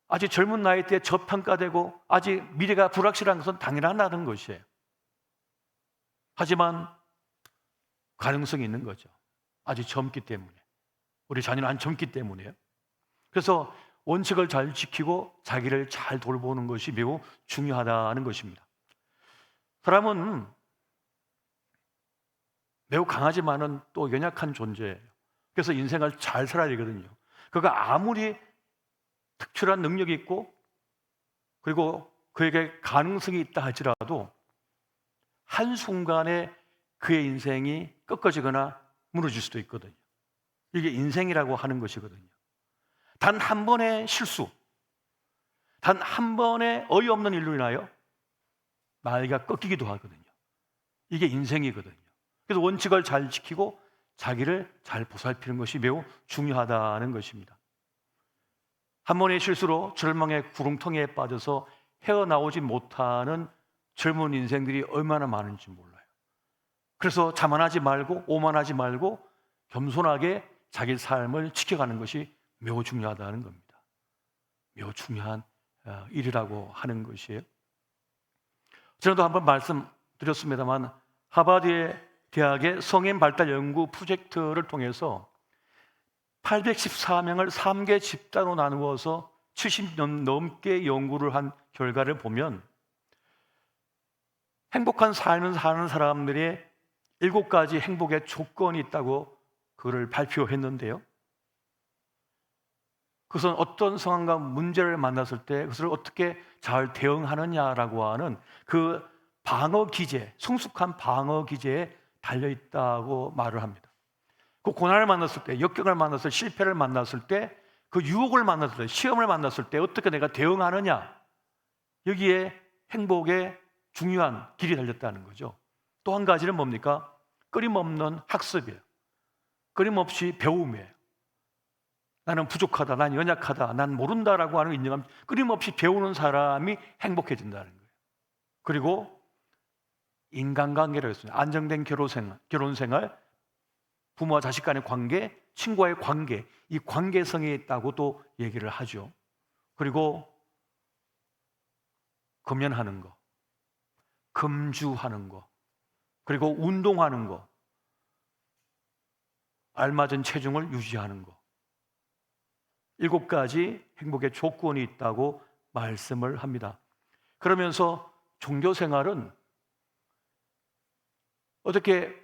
아직 젊은 나이 때 저평가되고 아직 미래가 불확실한 것은 당연하다는 것이에요. 하지만 가능성이 있는 거죠. 아직 젊기 때문에. 우리 자녀는 안 젊기 때문에요. 그래서 원칙을 잘 지키고 자기를 잘 돌보는 것이 매우 중요하다는 것입니다. 사람은 매우 강하지만은 또 연약한 존재예요. 그래서 인생을 잘 살아야 되거든요. 그가 아무리 특출한 능력이 있고 그리고 그에게 가능성이 있다 할지라도 한순간에 그의 인생이 꺾어지거나 무너질 수도 있거든요. 이게 인생이라고 하는 것이거든요. 단 한 번의 실수, 단 한 번의 어이없는 일로 인하여 나이가 꺾이기도 하거든요. 이게 인생이거든요. 그래서 원칙을 잘 지키고 자기를 잘 보살피는 것이 매우 중요하다는 것입니다. 한 번의 실수로 절망의 구렁텅이에 빠져서 헤어나오지 못하는 젊은 인생들이 얼마나 많은지 몰라요. 그래서 자만하지 말고 오만하지 말고 겸손하게 자기 삶을 지켜가는 것이 매우 중요하다는 겁니다. 매우 중요한 일이라고 하는 것이에요. 전에도 한번 말씀드렸습니다만 하버드 대학의 성인 발달 연구 프로젝트를 통해서 814명을 3개 집단으로 나누어서 70년 넘게 연구를 한 결과를 보면 행복한 삶을 사는 사람들의 7가지 행복의 조건이 있다고 그를 발표했는데요. 그것은 어떤 상황과 문제를 만났을 때 그것을 어떻게 잘 대응하느냐라고 하는 그 방어 기제, 성숙한 방어 기제에 달려있다고 말을 합니다. 그 고난을 만났을 때, 역경을 만났을 때, 실패를 만났을 때, 그 유혹을 만났을 때, 시험을 만났을 때 어떻게 내가 대응하느냐, 여기에 행복의 중요한 길이 달렸다는 거죠. 또 한 가지는 뭡니까? 끊임없는 학습이에요. 끊임없이 배움이에요. 나는 부족하다, 난 연약하다, 난 모른다라고 하는 인정함, 끊임없이 배우는 사람이 행복해진다는 거예요. 그리고 인간관계라고 했습니다. 안정된 결혼생활, 부모와 자식 간의 관계, 친구와의 관계, 이 관계성이 있다고 또 얘기를 하죠. 그리고 금연하는 거, 금주하는 거, 그리고 운동하는 거, 알맞은 체중을 유지하는 거, 7가지 행복의 조건이 있다고 말씀을 합니다. 그러면서 종교 생활은 어떻게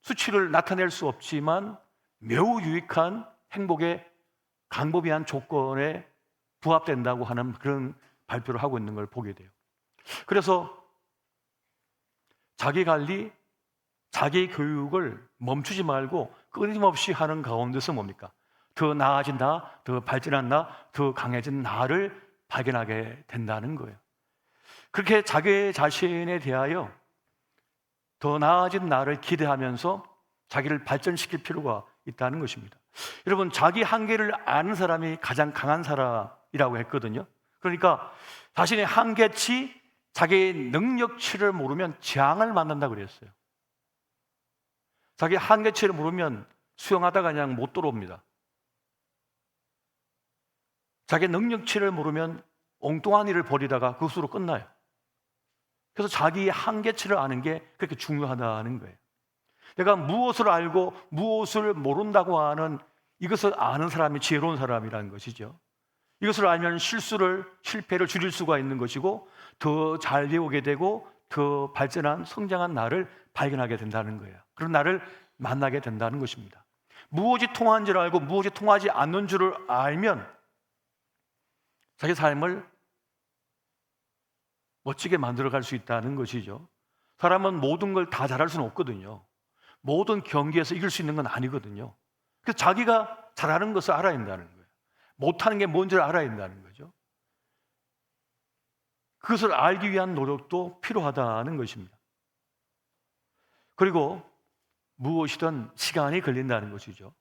수치를 나타낼 수 없지만 매우 유익한 행복의 강법이한 조건에 부합된다고 하는 그런 발표를 하고 있는 걸 보게 돼요. 그래서 자기 관리, 자기 교육을 멈추지 말고 끊임없이 하는 가운데서 뭡니까? 더 나아진 나, 더 발전한 나, 더 강해진 나를 발견하게 된다는 거예요. 그렇게 자기 자신에 대하여 더 나아진 나를 기대하면서 자기를 발전시킬 필요가 있다는 것입니다. 여러분, 자기 한계를 아는 사람이 가장 강한 사람이라고 했거든요. 그러니까 자신의 한계치, 자기의 능력치를 모르면 재앙을 만난다고 그랬어요. 자기 한계치를 모르면 수영하다가 그냥 못 들어옵니다. 자기 능력치를 모르면 엉뚱한 일을 벌이다가 그것으로 끝나요. 그래서 자기 한계치를 아는 게 그렇게 중요하다는 거예요. 내가 무엇을 알고 무엇을 모른다고 하는 이것을 아는 사람이 지혜로운 사람이라는 것이죠. 이것을 알면 실패를 줄일 수가 있는 것이고 더 잘 배우게 되고 더 발전한 성장한 나를 발견하게 된다는 거예요. 그런 나를 만나게 된다는 것입니다. 무엇이 통하는 줄 알고 무엇이 통하지 않는 줄을 알면 자기 삶을 멋지게 만들어갈 수 있다는 것이죠. 사람은 모든 걸 다 잘할 수는 없거든요. 모든 경기에서 이길 수 있는 건 아니거든요. 그래서 자기가 잘하는 것을 알아야 한다는 거예요. 못하는 게 뭔지를 알아야 한다는 거죠. 그것을 알기 위한 노력도 필요하다는 것입니다. 그리고 무엇이든 시간이 걸린다는 것이죠.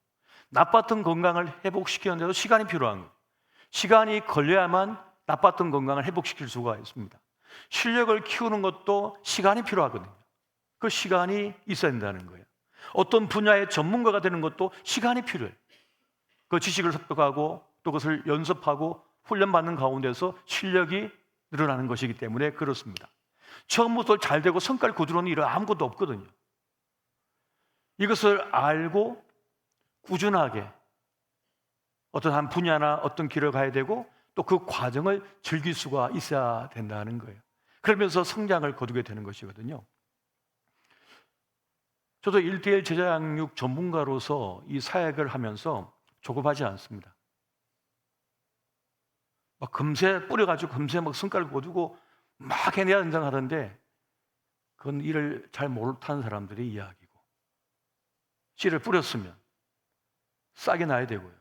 나빴던 건강을 회복시키는데도 시간이 필요한 거예요. 시간이 걸려야만 나빴던 건강을 회복시킬 수가 있습니다. 실력을 키우는 것도 시간이 필요하거든요. 그 시간이 있어야 된다는 거예요. 어떤 분야의 전문가가 되는 것도 시간이 필요해요. 그 지식을 습득하고 또 그것을 연습하고 훈련받는 가운데서 실력이 늘어나는 것이기 때문에 그렇습니다. 처음부터 잘 되고 성과를 거두는 일은 아무것도 없거든요. 이것을 알고 꾸준하게 어떤 한 분야나 어떤 길을 가야 되고 또 그 과정을 즐길 수가 있어야 된다는 거예요. 그러면서 성장을 거두게 되는 것이거든요. 저도 1:1 제자 양육 전문가로서 이 사역을 하면서 조급하지 않습니다. 막 금세 뿌려가지고 금세 막 성과를 거두고 막 해내야 된다고 하던데 그건 일을 잘 못하는 사람들의 이야기고, 씨를 뿌렸으면 싹이 나야 되고요,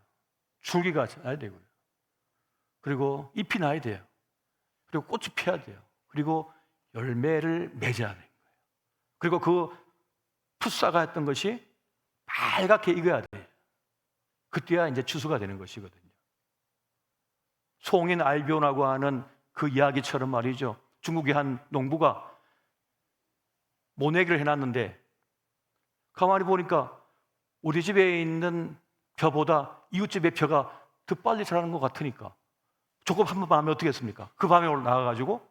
줄기가 나야 되고요, 그리고 잎이 나야 돼요, 그리고 꽃이 피어야 돼요, 그리고 열매를 맺어야 되는 거예요. 그리고 그 풋사가 했던 것이 빨갛게 익어야 돼요. 그때야 이제 추수가 되는 것이거든요. 송인 알비온하고 하는 그 이야기처럼 말이죠. 중국의 한 농부가 모내기를 해놨는데 가만히 보니까 우리 집에 있는 벼보다 이웃집의 벼가 더 빨리 자라는 것 같으니까 조금 한번 밤에 어떻게 했습니까? 그 밤에 나가가지고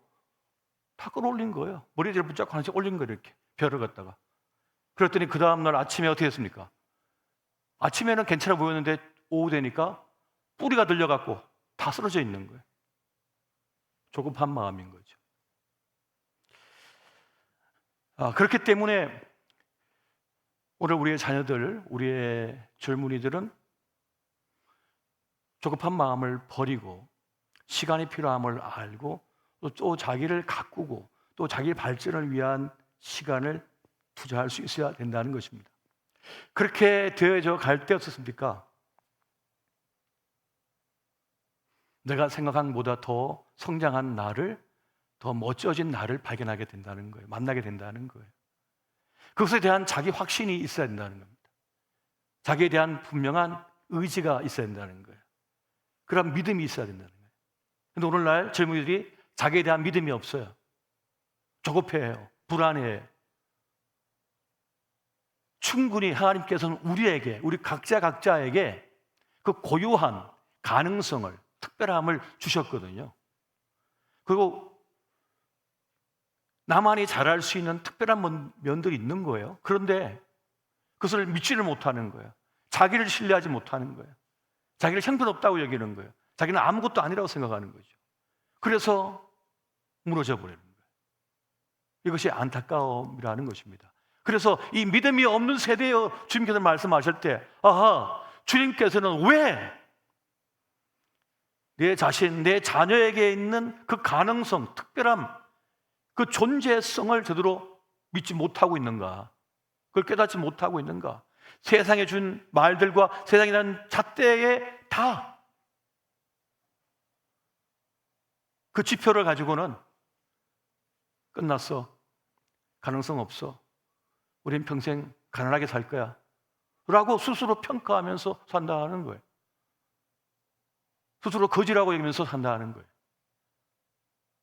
다 끌어올린 거예요. 머리를 붙잡고 하나씩 올린 거예요. 이렇게 벼를 갖다가. 그랬더니 그 다음날 아침에 어떻게 했습니까? 아침에는 괜찮아 보였는데 오후 되니까 뿌리가 들려갖고 다 쓰러져 있는 거예요. 조급한 마음인 거죠. 그렇기 때문에 오늘 우리의 자녀들, 우리의 젊은이들은 조급한 마음을 버리고 시간이 필요함을 알고 또 자기를 가꾸고 또 자기 발전을 위한 시간을 투자할 수 있어야 된다는 것입니다. 그렇게 되어져 갈 때 어떻습니까? 내가 생각한 것보다 더 성장한 나를, 더 멋져진 나를 발견하게 된다는 거예요. 만나게 된다는 거예요. 그것에 대한 자기 확신이 있어야 된다는 겁니다. 자기에 대한 분명한 의지가 있어야 된다는 거예요. 그런 믿음이 있어야 된다는 거예요. 그런데 오늘날 젊은이들이 자기에 대한 믿음이 없어요. 조급해해요. 불안해해요. 충분히 하나님께서는 우리에게, 우리 각자에게 그 고유한 가능성을, 특별함을 주셨거든요. 그리고 나만이 잘할 수 있는 특별한 면들이 있는 거예요. 그런데 그것을 믿지를 못하는 거예요. 자기를 신뢰하지 못하는 거예요. 자기를 형편없다고 여기는 거예요. 자기는 아무것도 아니라고 생각하는 거죠. 그래서 무너져 버리는 거예요. 이것이 안타까움이라는 것입니다. 그래서 이 믿음이 없는 세대에 주님께서 말씀하실 때, 주님께서는 왜 내 자신, 내 자녀에게 있는 그 가능성, 특별함, 그 존재성을 제대로 믿지 못하고 있는가? 그걸 깨닫지 못하고 있는가? 세상에 준 말들과 세상에 난 잣대에 다 그 지표를 가지고는 끝났어. 가능성 없어. 우린 평생 가난하게 살 거야. 라고 스스로 평가하면서 산다는 거예요. 스스로 거지라고 여기면서 산다는 거예요.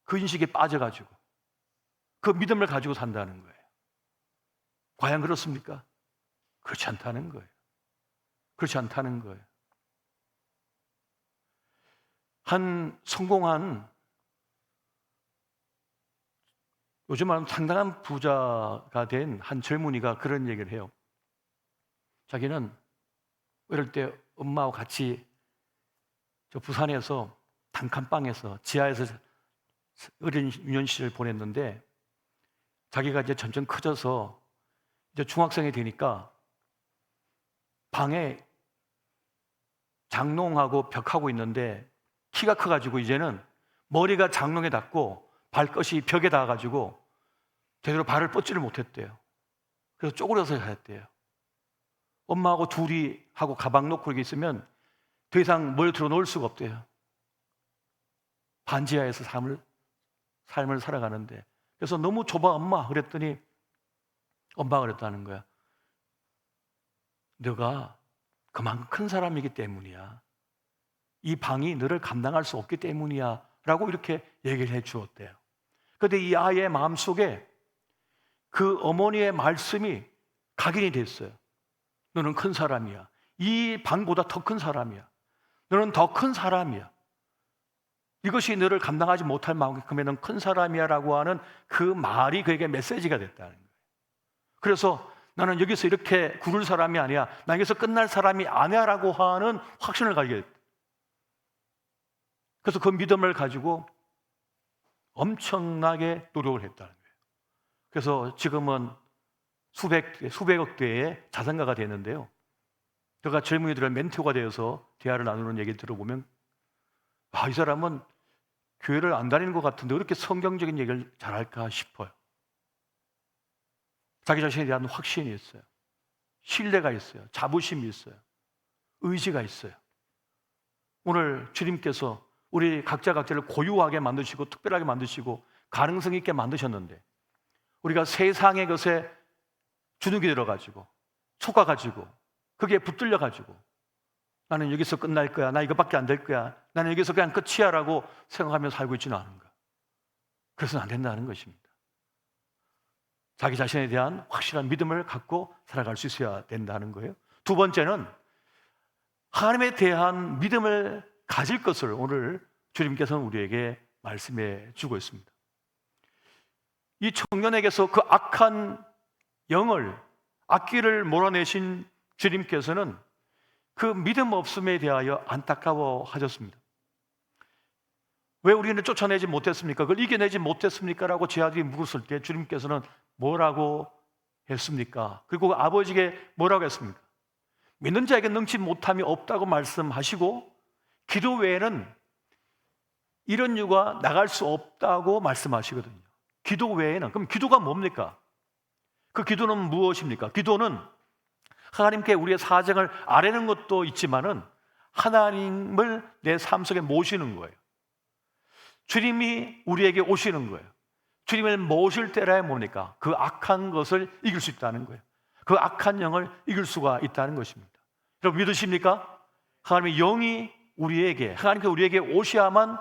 그 인식에 빠져가지고 그 믿음을 가지고 산다는 거예요. 과연 그렇습니까? 그렇지 않다는 거예요. 그렇지 않다는 거예요. 한 성공한, 요즘 말하면 상당한 부자가 된 한 젊은이가 그런 얘기를 해요. 자기는 어릴 때 엄마하고 같이 저 부산에서 단칸방에서 지하에서 어린 유년 시절을 보냈는데, 자기가 이제 점점 커져서 이제 중학생이 되니까 방에 장롱하고 벽하고 있는데 키가 커가지고 이제는 머리가 장롱에 닿고 발끝이 벽에 닿아가지고 제대로 발을 뻗지를 못했대요. 그래서 쪼그려서 했대요. 엄마하고 둘이 하고 가방 놓고 이렇게 있으면 더 이상 뭘 들어 놓을 수가 없대요. 반지하에서 삶을 삶을 살아가는데, 그래서 너무 좁아 엄마 그랬더니 엄마가 그랬다는 거야. 너가 그만큼 큰 사람이기 때문이야. 이 방이 너를 감당할 수 없기 때문이야 라고 이렇게 얘기를 해 주었대요. 그런데 이 아이의 마음속에 그 어머니의 말씀이 각인이 됐어요. 너는 큰 사람이야. 이 방보다 더 큰 사람이야. 너는 더 큰 사람이야. 이것이 너를 감당하지 못할 만큼의 넌 큰 사람이야 라고 하는 그 말이 그에게 메시지가 됐다는 거예요. 그래서 나는 여기서 이렇게 구를 사람이 아니야, 나 여기서 끝날 사람이 아니야 라고 하는 확신을 가지게 됐다. 그래서 그 믿음을 가지고 엄청나게 노력을 했다는 거예요. 그래서 지금은 수백억 대의 자산가가 되는데요, 제가 젊은이들의 멘토가 되어서 대화를 나누는 얘기를 들어보면 이 사람은 교회를 안 다니는 것 같은데 왜 이렇게 성경적인 얘기를 잘할까 싶어요. 자기 자신에 대한 확신이 있어요. 신뢰가 있어요. 자부심이 있어요. 의지가 있어요. 오늘 주님께서 우리 각자를 고유하게 만드시고 특별하게 만드시고 가능성 있게 만드셨는데, 우리가 세상의 것에 주눅이 들어가지고 속아가지고 그게 붙들려가지고 나는 여기서 끝날 거야, 나 이거밖에 안 될 거야, 나는 여기서 그냥 끝이야 라고 생각하며 살고 있지는 않은 거야. 그래서는 안 된다는 것입니다. 자기 자신에 대한 확실한 믿음을 갖고 살아갈 수 있어야 된다는 거예요. 두 번째는 하나님에 대한 믿음을 가질 것을 오늘 주님께서는 우리에게 말씀해 주고 있습니다. 이 청년에게서 그 악한 영을, 악기를 몰아내신 주님께서는 그 믿음 없음에 대하여 안타까워하셨습니다. 왜 우리는 쫓아내지 못했습니까? 그걸 이겨내지 못했습니까? 라고 제 아들이 물었을 때 주님께서는 뭐라고 했습니까? 그리고 아버지에게 뭐라고 했습니까? 믿는 자에게 능치 못함이 없다고 말씀하시고 기도 외에는 이런 유가 나갈 수 없다고 말씀하시거든요. 기도 외에는. 그럼 기도가 뭡니까? 그 기도는 무엇입니까? 기도는 하나님께 우리의 사정을 아뢰는 것도 있지만은 하나님을 내 삶 속에 모시는 거예요. 주님이 우리에게 오시는 거예요. 주님을 모실 때라야 뭡니까? 그 악한 것을 이길 수 있다는 거예요. 그 악한 영을 이길 수가 있다는 것입니다. 여러분 믿으십니까? 하나님의 영이 하나님께 우리에게 오셔야만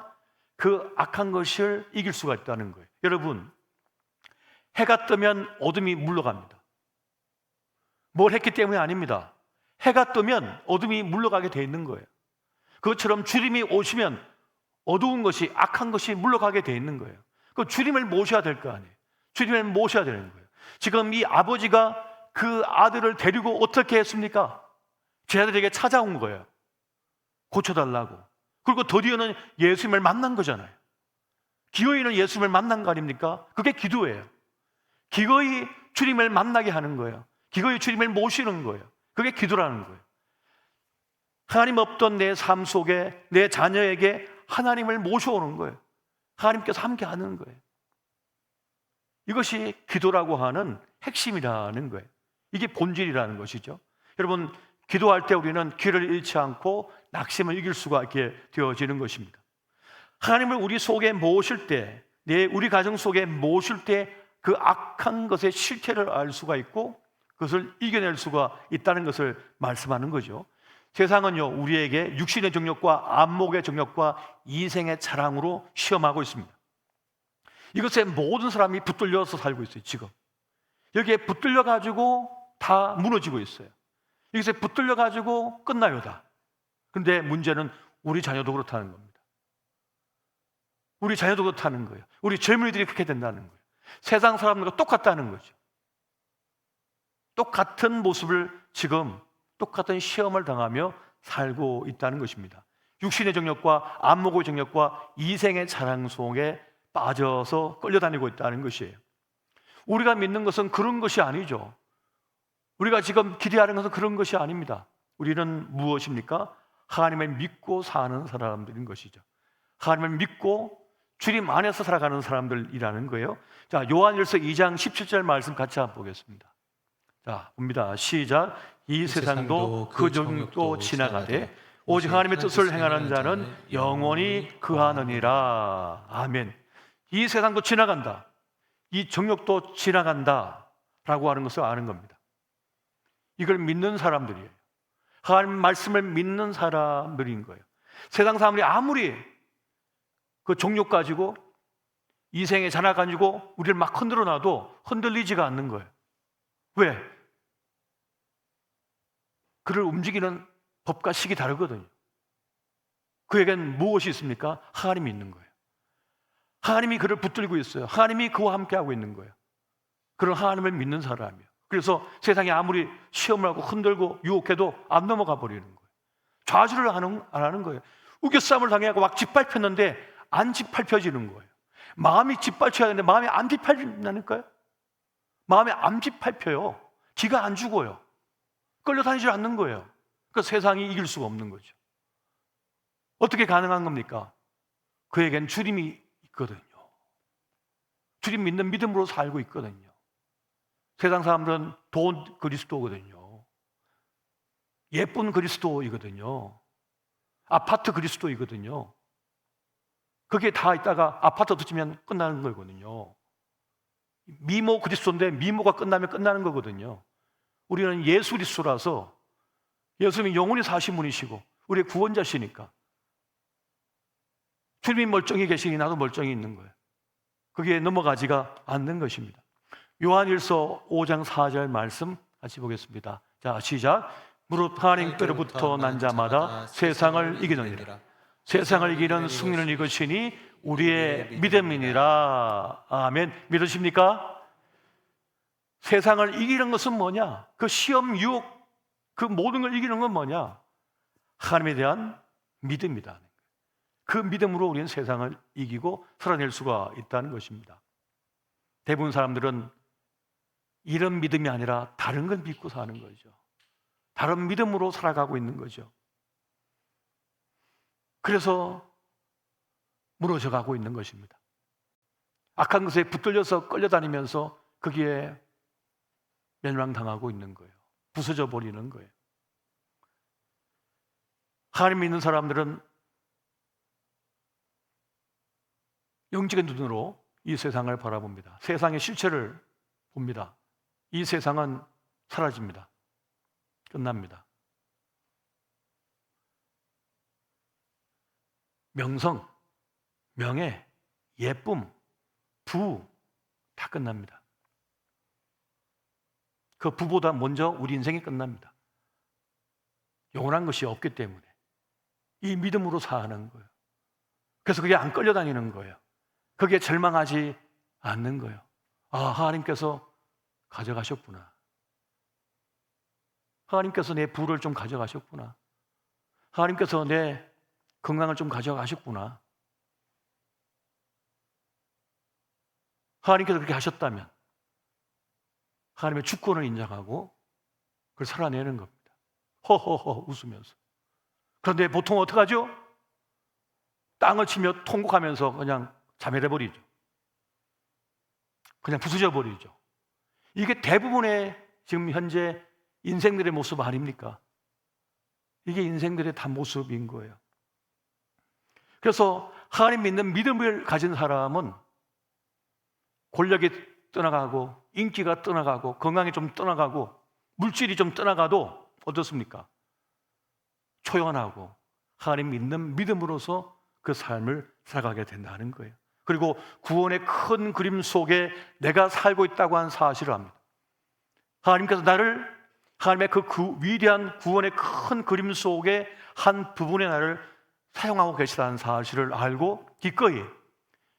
그 악한 것을 이길 수가 있다는 거예요. 여러분, 해가 뜨면 어둠이 물러갑니다. 뭘 했기 때문이 아닙니다. 해가 뜨면 어둠이 물러가게 돼 있는 거예요. 그것처럼 주님이 오시면 어두운 것이, 악한 것이 물러가게 돼 있는 거예요. 그 주님을 모셔야 될 거 아니에요. 주님을 모셔야 되는 거예요. 지금 이 아버지가 그 아들을 데리고 어떻게 했습니까? 제 아들에게 찾아온 거예요. 고쳐달라고. 그리고 드디어는 예수님을 만난 거잖아요. 기어이는 예수님을 만난 거 아닙니까? 그게 기도예요. 기꺼이 주님을 만나게 하는 거예요. 기꺼이 주님을 모시는 거예요. 그게 기도라는 거예요. 하나님 없던 내 삶 속에 내 자녀에게 하나님을 모셔오는 거예요. 하나님께서 함께 하는 거예요. 이것이 기도라고 하는 핵심이라는 거예요. 이게 본질이라는 것이죠. 여러분, 기도할 때 우리는 길을 잃지 않고 낙심을 이길 수가 있게 되어지는 것입니다. 하나님을 우리 속에 모실 때, 우리 가정 속에 모실 때 그 악한 것의 실체를 알 수가 있고 그것을 이겨낼 수가 있다는 것을 말씀하는 거죠. 세상은요, 우리에게 육신의 정욕과 안목의 정욕과 이생의 자랑으로 시험하고 있습니다. 이것에 모든 사람이 붙들려서 살고 있어요. 지금 여기에 붙들려가지고 다 무너지고 있어요. 여기서 붙들려가지고 끝나요 다. 그런데 문제는 우리 자녀도 그렇다는 겁니다. 우리 자녀도 그렇다는 거예요. 우리 젊은이들이 그렇게 된다는 거예요. 세상 사람들과 똑같다는 거죠. 똑같은 모습을 지금 똑같은 시험을 당하며 살고 있다는 것입니다. 육신의 정욕과 안목의 정욕과 이생의 자랑 속에 빠져서 끌려다니고 있다는 것이에요. 우리가 믿는 것은 그런 것이 아니죠. 우리가 지금 기대하는 것은 그런 것이 아닙니다. 우리는 무엇입니까? 하나님을 믿고 사는 사람들인 것이죠. 하나님을 믿고 주님 안에서 살아가는 사람들이라는 거예요. 자, 요한일서 2장 17절 말씀 같이 한번 보겠습니다. 자, 봅니다. 시작. 이 세상도 그 정욕도 지나가되 오직 하나님의 뜻을 행하는 자는 영원히 그하느니라. 아멘. 이 세상도 지나간다, 이 정욕도 지나간다 라고 하는 것을 아는 겁니다. 이걸 믿는 사람들이에요. 하나님 말씀을 믿는 사람들인 거예요. 세상 사람들이 아무리 그 정욕 가지고 이생에 자나 가지고 우리를 막 흔들어 놔도 흔들리지가 않는 거예요. 왜? 그를 움직이는 법과 식이 다르거든요. 그에겐 무엇이 있습니까? 하나님이 있는 거예요. 하나님이 그를 붙들고 있어요. 하나님이 그와 함께하고 있는 거예요. 그런 하나님을 믿는 사람이에요. 그래서 세상에 아무리 시험을 하고 흔들고 유혹해도 안 넘어가 버리는 거예요. 좌절을 안 하는 거예요. 우겨싸움을 당해갖고 막 짓밟혔는데 안 짓밟혀지는 거예요. 마음이 짓밟혀야 되는데 마음이 안 짓밟힌다니까요. 마음이 안 짓밟혀요. 기가 안 죽어요. 끌려다니지 않는 거예요. 그 세상이 이길 수가 없는 거죠. 어떻게 가능한 겁니까? 그에겐 주님이 있거든요. 주님 믿는 믿음으로 살고 있거든요. 세상 사람들은 돈 그리스도거든요. 예쁜 그리스도이거든요. 아파트 그리스도이거든요. 그게 다 있다가 아파트 터지면 끝나는 거거든요. 미모 그리스도인데 미모가 끝나면 끝나는 거거든요. 우리는 예수 그리스도라서 예수님이 영원히 사신 분이시고 우리의 구원자시니까 주님이 멀쩡히 계시니 나도 멀쩡히 있는 거예요. 그게 넘어가지가 않는 것입니다. 요한일서 5장 4절 말씀 같이 보겠습니다. 자, 시작. 무릇 하나님께로부터 난 자마다 세상을 이기느니라. 세상을 이기는 승리는 이것이니 우리의 믿음이니라. 아멘. 믿으십니까? 세상을 이기는 것은 뭐냐? 그 시험, 유혹, 그 모든 걸 이기는 건 뭐냐? 하나님에 대한 믿음이다. 그 믿음으로 우리는 세상을 이기고 살아낼 수가 있다는 것입니다. 대부분 사람들은 이런 믿음이 아니라 다른 걸 믿고 사는 거죠. 다른 믿음으로 살아가고 있는 거죠. 그래서 무너져 가고 있는 것입니다. 악한 것에 붙들려서 끌려다니면서 거기에 멸망당하고 있는 거예요. 부서져 버리는 거예요. 하나님 믿는 사람들은 영적인 눈으로 이 세상을 바라봅니다. 세상의 실체를 봅니다. 이 세상은 사라집니다. 끝납니다. 명성, 명예, 예쁨, 부 다 끝납니다. 그 부보다 먼저 우리 인생이 끝납니다. 영원한 것이 없기 때문에 이 믿음으로 사는 거예요. 그래서 그게 안 끌려다니는 거예요. 그게 절망하지 않는 거예요. 아, 하나님께서 가져가셨구나. 하나님께서 내 부를 좀 가져가셨구나. 하나님께서 내 건강을 좀 가져가셨구나. 하나님께서 그렇게 하셨다면 하나님의 주권을 인정하고 그걸 살아내는 겁니다. 허허허 웃으면서. 그런데 보통 어떻게 하죠? 땅을 치며 통곡하면서 그냥 자멸해버리죠. 그냥 부서져 버리죠. 이게 대부분의 지금 현재 인생들의 모습 아닙니까? 이게 인생들의 다 모습인 거예요. 그래서 하나님 믿는 믿음을 가진 사람은 권력이 떠나가고 인기가 떠나가고 건강이 좀 떠나가고 물질이 좀 떠나가도 어떻습니까? 초연하고 하나님 믿는 믿음으로서 그 삶을 살아가게 된다는 거예요. 그리고 구원의 큰 그림 속에 내가 살고 있다고 하는 사실을 압니다. 하나님께서 나를 하나님의 그 위대한 구원의 큰 그림 속에 한 부분의 나를 사용하고 계시다는 사실을 알고 기꺼이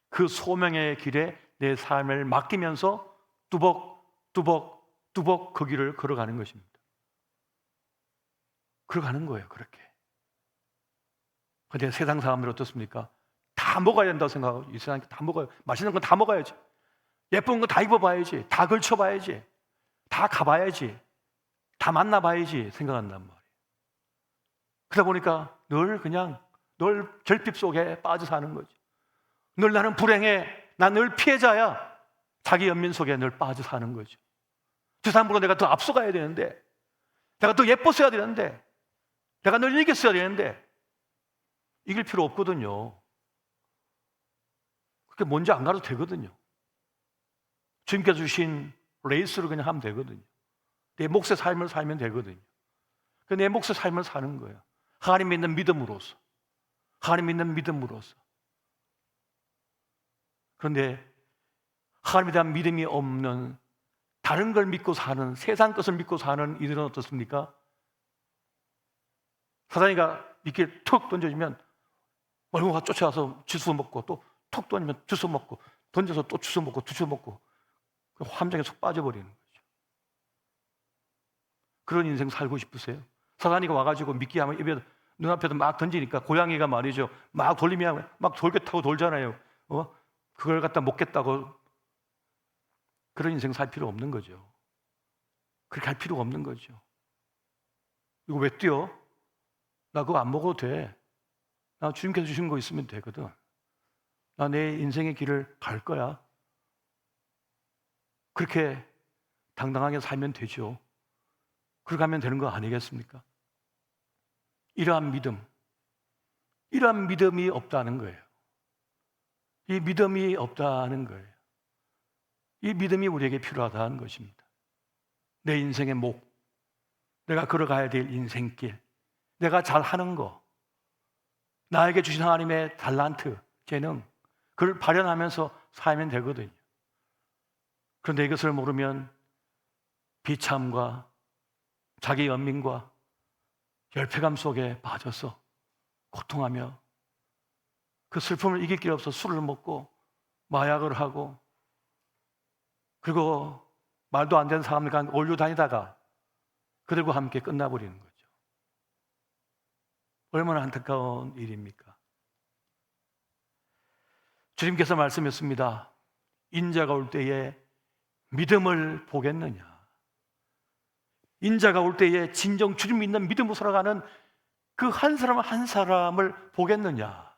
그 소명의 길에 내 삶을 맡기면서 뚜벅뚜벅뚜벅 그 길을 걸어가는 것입니다. 걸어가는 거예요. 그렇게. 그런데 세상 사람들은 어떻습니까? 다 먹어야 된다고 생각하고 이 세상에 다 먹어요. 맛있는 건 다 먹어야지. 예쁜 건 다 입어봐야지. 다 걸쳐봐야지. 다 가봐야지. 다 만나봐야지 생각한단 말이에요. 그러다 보니까 늘 결핍 속에 빠져 사는 거죠. 늘 나는 불행해. 난 늘 피해자야. 자기 연민 속에 늘 빠져 사는 거죠. 저 사람보다 내가 더 앞서가야 되는데, 내가 더 예뻤어야 되는데, 내가 늘 이겼어야 되는데 이길 필요 없거든요. 그게 뭔지 안 가도 되거든요. 주님께서 주신 레이스를 그냥 하면 되거든요. 내 몫의 삶을 살면 되거든요. 내 몫의 삶을 사는 거예요. 하나님 믿는 믿음으로서. 하나님 믿는 믿음으로서. 그런데 하나님에 대한 믿음이 없는, 다른 걸 믿고 사는, 세상 것을 믿고 사는 이들은 어떻습니까? 사단이가 이렇게 툭 던져주면 얼굴가 쫓아와서 주워 먹고, 또 툭 던지면 주워 먹고, 던져서 또 주워 먹고, 주워 먹고, 그 함정에 속 빠져버리는 거죠. 그런 인생 살고 싶으세요? 사단이가 와가지고 믿게 하면 입에 눈앞에도 막 던지니까, 고양이가 말이죠, 막 돌리면 막 돌개 타고 돌잖아요. 그걸 갖다 먹겠다고. 그런 인생 살 필요 없는 거죠. 그렇게 할 필요가 없는 거죠. 이거 왜 뛰어? 나 그거 안 먹어도 돼. 나 주님께서 주신 거 있으면 되거든. 나 내 인생의 길을 갈 거야. 그렇게 당당하게 살면 되죠. 그렇게 하면 되는 거 아니겠습니까? 이러한 믿음이 없다는 거예요. 이 믿음이 없다는 거예요. 이 믿음이 우리에게 필요하다는 것입니다. 내 인생의 목, 내가 걸어가야 될 인생길, 내가 잘하는 거, 나에게 주신 하나님의 달란트, 재능, 그걸 발현하면서 살면 되거든요. 그런데 이것을 모르면 비참과 자기 연민과 열패감 속에 빠져서 고통하며, 그 슬픔을 이길 길 없어 술을 먹고 마약을 하고, 그리고 말도 안 되는 사람들과 올려 다니다가 그들과 함께 끝나버리는 거죠. 얼마나 안타까운 일입니까? 주님께서 말씀했습니다. 인자가 올 때에 믿음을 보겠느냐? 인자가 올 때에 진정 주님 믿는 믿음으로 살아가는 그 한 사람 한 사람을 보겠느냐?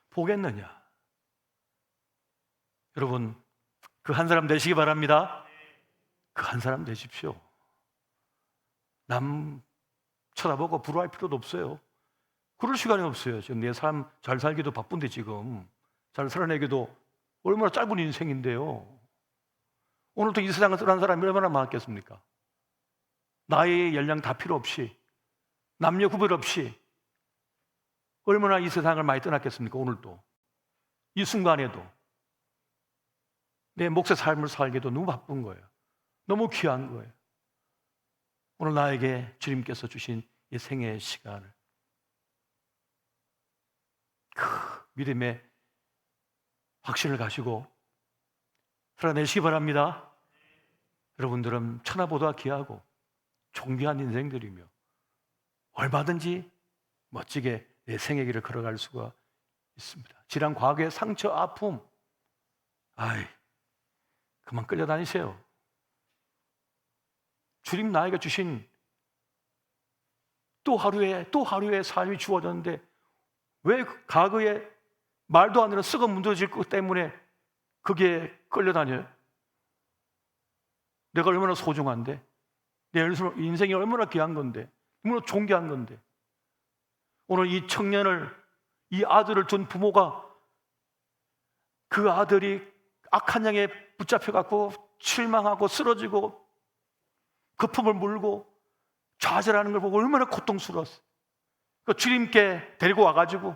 보겠느냐? 여러분, 그 한 사람 되시기 바랍니다. 그 한 사람 되십시오. 남 쳐다보고 부러워할 필요도 없어요. 그럴 시간이 없어요. 지금 내 삶 잘 살기도 바쁜데, 지금 잘 살아내기도 얼마나 짧은 인생인데요. 오늘도 이 세상을 떠난 사람이 얼마나 많겠습니까? 나이, 연령 다 필요 없이, 남녀 구별 없이 얼마나 이 세상을 많이 떠났겠습니까? 오늘도, 이 순간에도 내 몫의 삶을 살기도 너무 바쁜 거예요. 너무 귀한 거예요. 오늘 나에게 주님께서 주신 이 생애의 시간을 그 믿음의 확신을 가지고 살아내시기 바랍니다. 여러분들은 천하보다 귀하고 존귀한 인생들이며 얼마든지 멋지게 내 생의 길을 걸어갈 수가 있습니다. 지난 과거의 상처, 아픔, 그만 끌려다니세요. 주님 나에게 주신 또 하루의 삶이 주어졌는데, 왜 과거에 말도 안 되는 썩어 문드러질 것 때문에 거기에 끌려다녀요? 내가 얼마나 소중한데, 내 인생이 얼마나 귀한 건데, 얼마나 존귀한 건데, 오늘 이 청년을, 이 아들을 둔 부모가 그 아들이 악한 양에 붙잡혀갖고 실망하고 쓰러지고 거품을 물고 좌절하는 걸 보고 얼마나 고통스러웠어요. 그 주님께 데리고 와가지고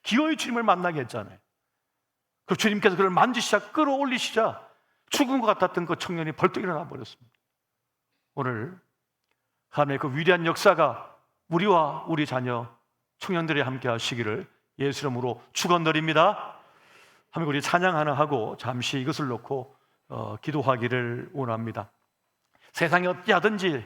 기어이 주님을 만나게 했잖아요. 그 주님께서 그를 만지시자, 끌어올리시자 죽은 것 같았던 그 청년이 벌떡 일어나 버렸습니다. 오늘 하나님의 그 위대한 역사가 우리와 우리 자녀 청년들이 함께 하시기를 예수 이름으로 축원드립니다. 하면 우리 찬양 하나 하고 잠시 이것을 놓고 기도하기를 원합니다. 세상이 어찌하든지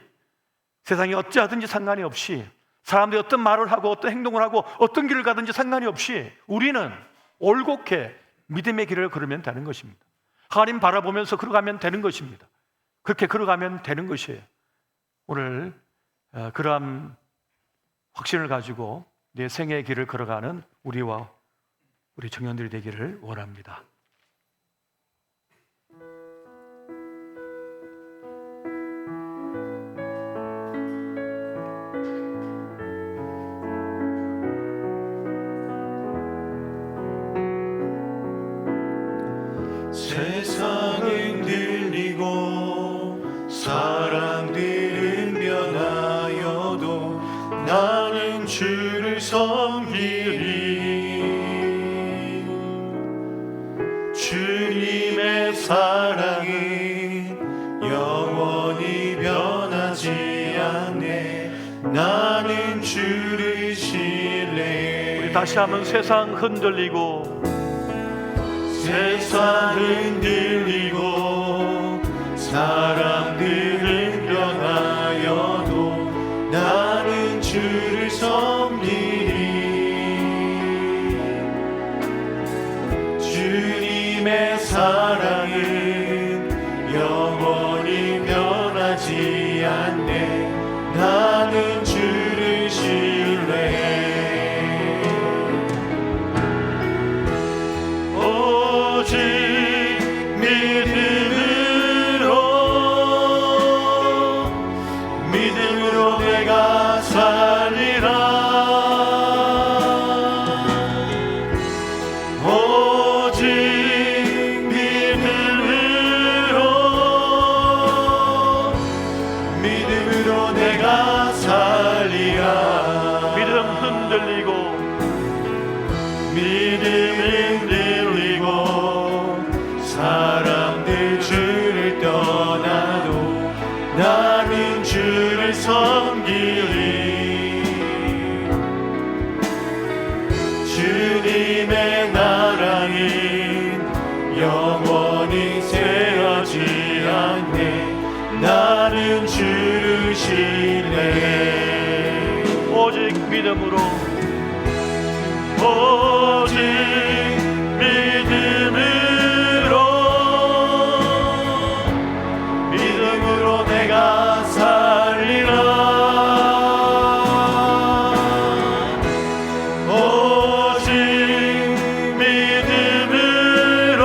상관이 없이, 사람들이 어떤 말을 하고 어떤 행동을 하고 어떤 길을 가든지 상관이 없이 우리는 올곧게 믿음의 길을 걸으면 되는 것입니다. 하나님 바라보면서 걸어가면 되는 것입니다. 그렇게 걸어가면 되는 것이에요. 오늘 그러한 확신을 가지고 내 생애의 길을 걸어가는 우리와 우리 청년들이 되기를 원합니다. 사랑은 영원히 변하지 않네. 나는 주를 신뢰해. 우리 다시 한번 세상 흔들리고 세상 흔들리고 사람들은 변하여도 나는 주를 섬기리. 주님의 사랑은 영원히 변하지 않네. 나는 주를 신뢰해. 오직 믿음으로 내가 살리라. 오직 믿음으로 내가 살리라. 믿음 흔들리고 사람들 주를 떠나도 나는 주를 섬기리. 주님의 나라는 영원히 새어지 않네. 나는 주를 신뢰해. 오직 믿음으로 내가 살리라. 오직 믿음으로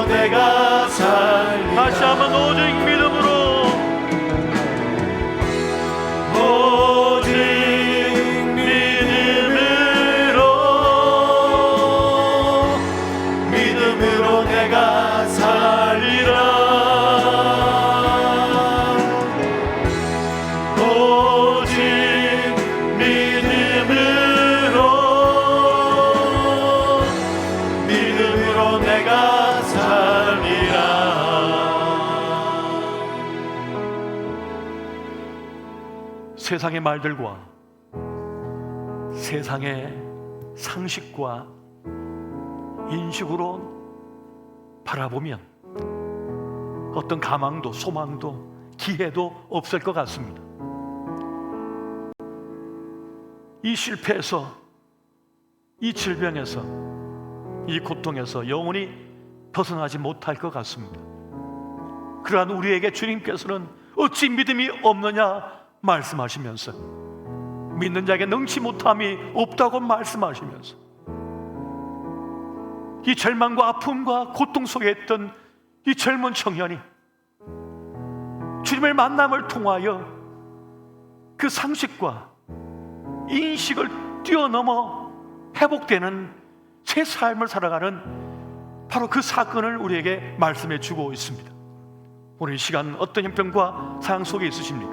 내가 살리라. 다시 한번 오직 믿음으로 내가 살리라. 오직 믿음으로 내가 살리라. 세상의 말들과 세상의 상식과 인식으로 바라보면 어떤 가망도 소망도 기회도 없을 것 같습니다. 이 실패에서, 이 질병에서, 이 고통에서 영원히 벗어나지 못할 것 같습니다. 그러한 우리에게 주님께서는 어찌 믿음이 없느냐 말씀하시면서, 믿는 자에게 능치 못함이 없다고 말씀하시면서, 이 절망과 아픔과 고통 속에 있던 이 젊은 청년이 주님의 만남을 통하여 그 상식과 인식을 뛰어넘어 회복되는 새 삶을 살아가는 바로 그 사건을 우리에게 말씀해 주고 있습니다. 오늘 이 시간 어떤 형편과 상황 속에 있으십니까?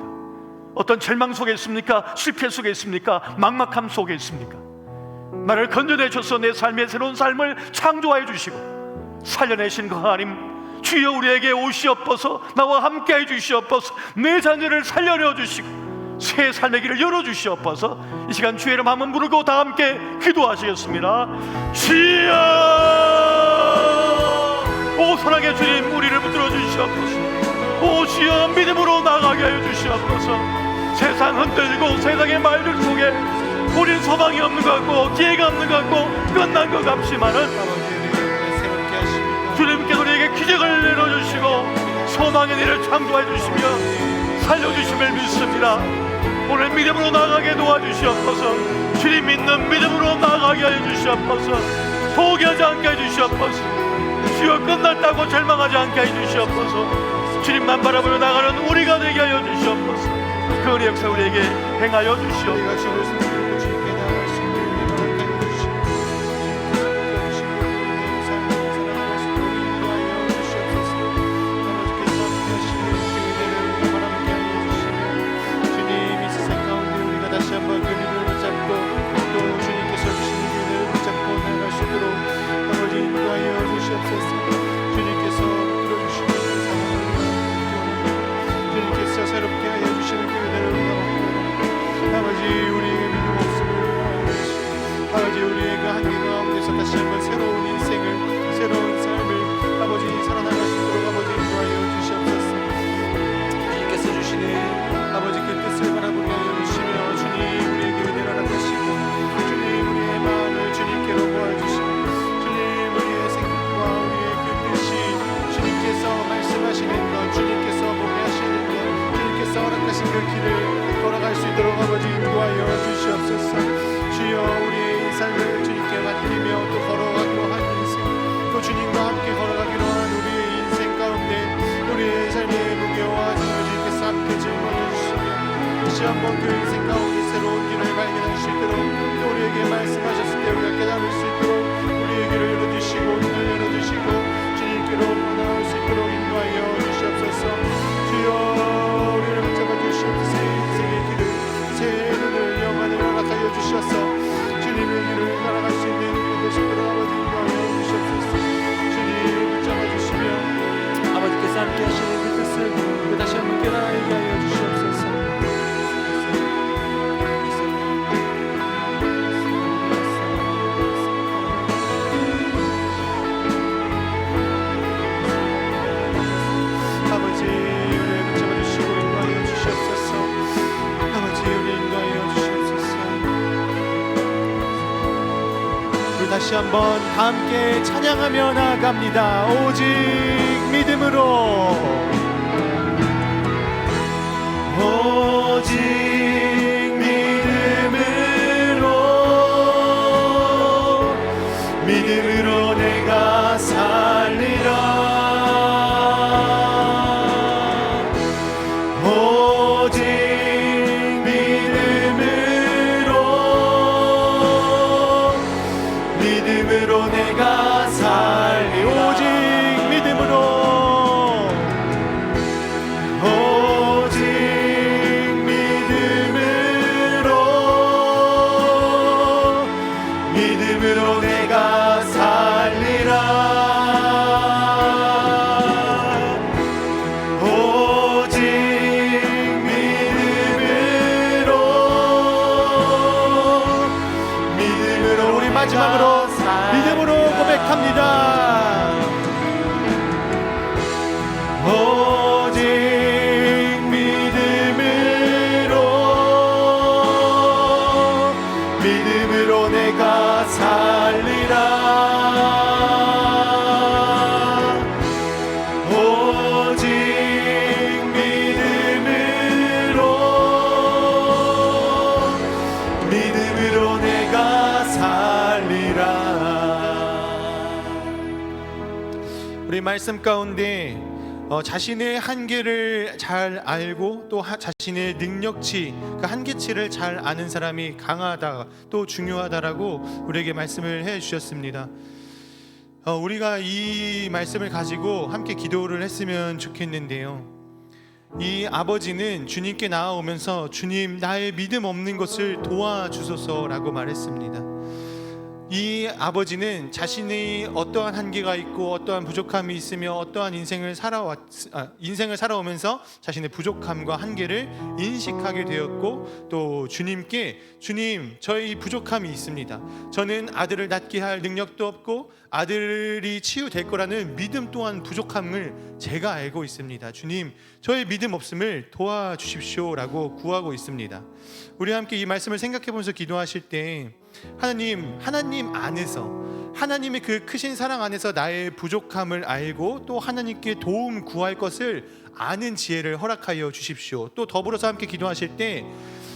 어떤 절망 속에 있습니까? 실패 속에 있습니까? 막막함 속에 있습니까? 나를 건져내셔서 내 삶의 새로운 삶을 창조하여 주시고 살려내신 그 하나님, 주여 우리에게 오시옵소서. 나와 함께해 주시옵소서. 내 자녀를 살려내 주시고 새 삶의 길을 열어주시옵소서. 이 시간 주의 이름 한번 부르고 다 함께 기도하시겠습니다. 주여, 오 선하게 주님, 우리를 붙들어 주시옵소서. 오 주여, 믿음으로 나가게 하여 주시옵소서. 세상 흔들리고 세상의 말들 속에 우린 소망이 없는 것 같고 기회가 없는 것 같고 끝난 것 같지만은 주님께서 우리에게 기적을 내려주시고 소망의 길을 창조해 주시며 살려주심을 믿습니다. 오늘 믿음으로 나가게 도와주시옵소서. 주님 믿는 믿음으로 나가게 하여 주시옵소서. 포기하지 않게 해 주시옵소서. 주여 끝났다고 절망하지 않게 해 주시옵소서. 주님만 바라보며 나가는 우리가 되게 하여 주시옵소서. 그 은혜 역사 우리에게 행하여 주시옵소서. 다시 한번 다 함께 찬양하며 나아갑니다. 오직 믿음으로, 오직 믿음으로 내가 살리라. 오직 믿음으로 내가 살리라. 오직 믿음으로, 오직 믿음으로 내가 살리라. 오직 믿음으로 우리 마지막으로 믿음으로 고백합니다. 오직 믿음으로 내가 살리라. 오직 믿음으로 내가 살리라. 우리 말씀 가운데 자신의 한계를 잘 알고 또 자신의 능력치, 그 한계치를 잘 아는 사람이 강하다, 또 중요하다라고 우리에게 말씀을 해주셨습니다. 우리가 이 말씀을 가지고 함께 기도를 했으면 좋겠는데요, 이 아버지는 주님께 나아오면서 주님, 나의 믿음 없는 것을 도와주소서라고 말했습니다. 이 아버지는 자신의 어떠한 한계가 있고 어떠한 부족함이 있으며 어떠한 인생을 살아오면서 자신의 부족함과 한계를 인식하게 되었고, 또 주님께, 주님, 저의 부족함이 있습니다. 저는 아들을 낳게 할 능력도 없고 아들이 치유될 거라는 믿음 또한 부족함을 제가 알고 있습니다. 주님, 저의 믿음 없음을 도와주십시오 라고 구하고 있습니다. 우리 함께 이 말씀을 생각해 보면서 기도하실 때, 하나님 안에서, 하나님의 그 크신 사랑 안에서 나의 부족함을 알고 또 하나님께 도움 구할 것을 아는 지혜를 허락하여 주십시오. 또 더불어서 함께 기도하실 때,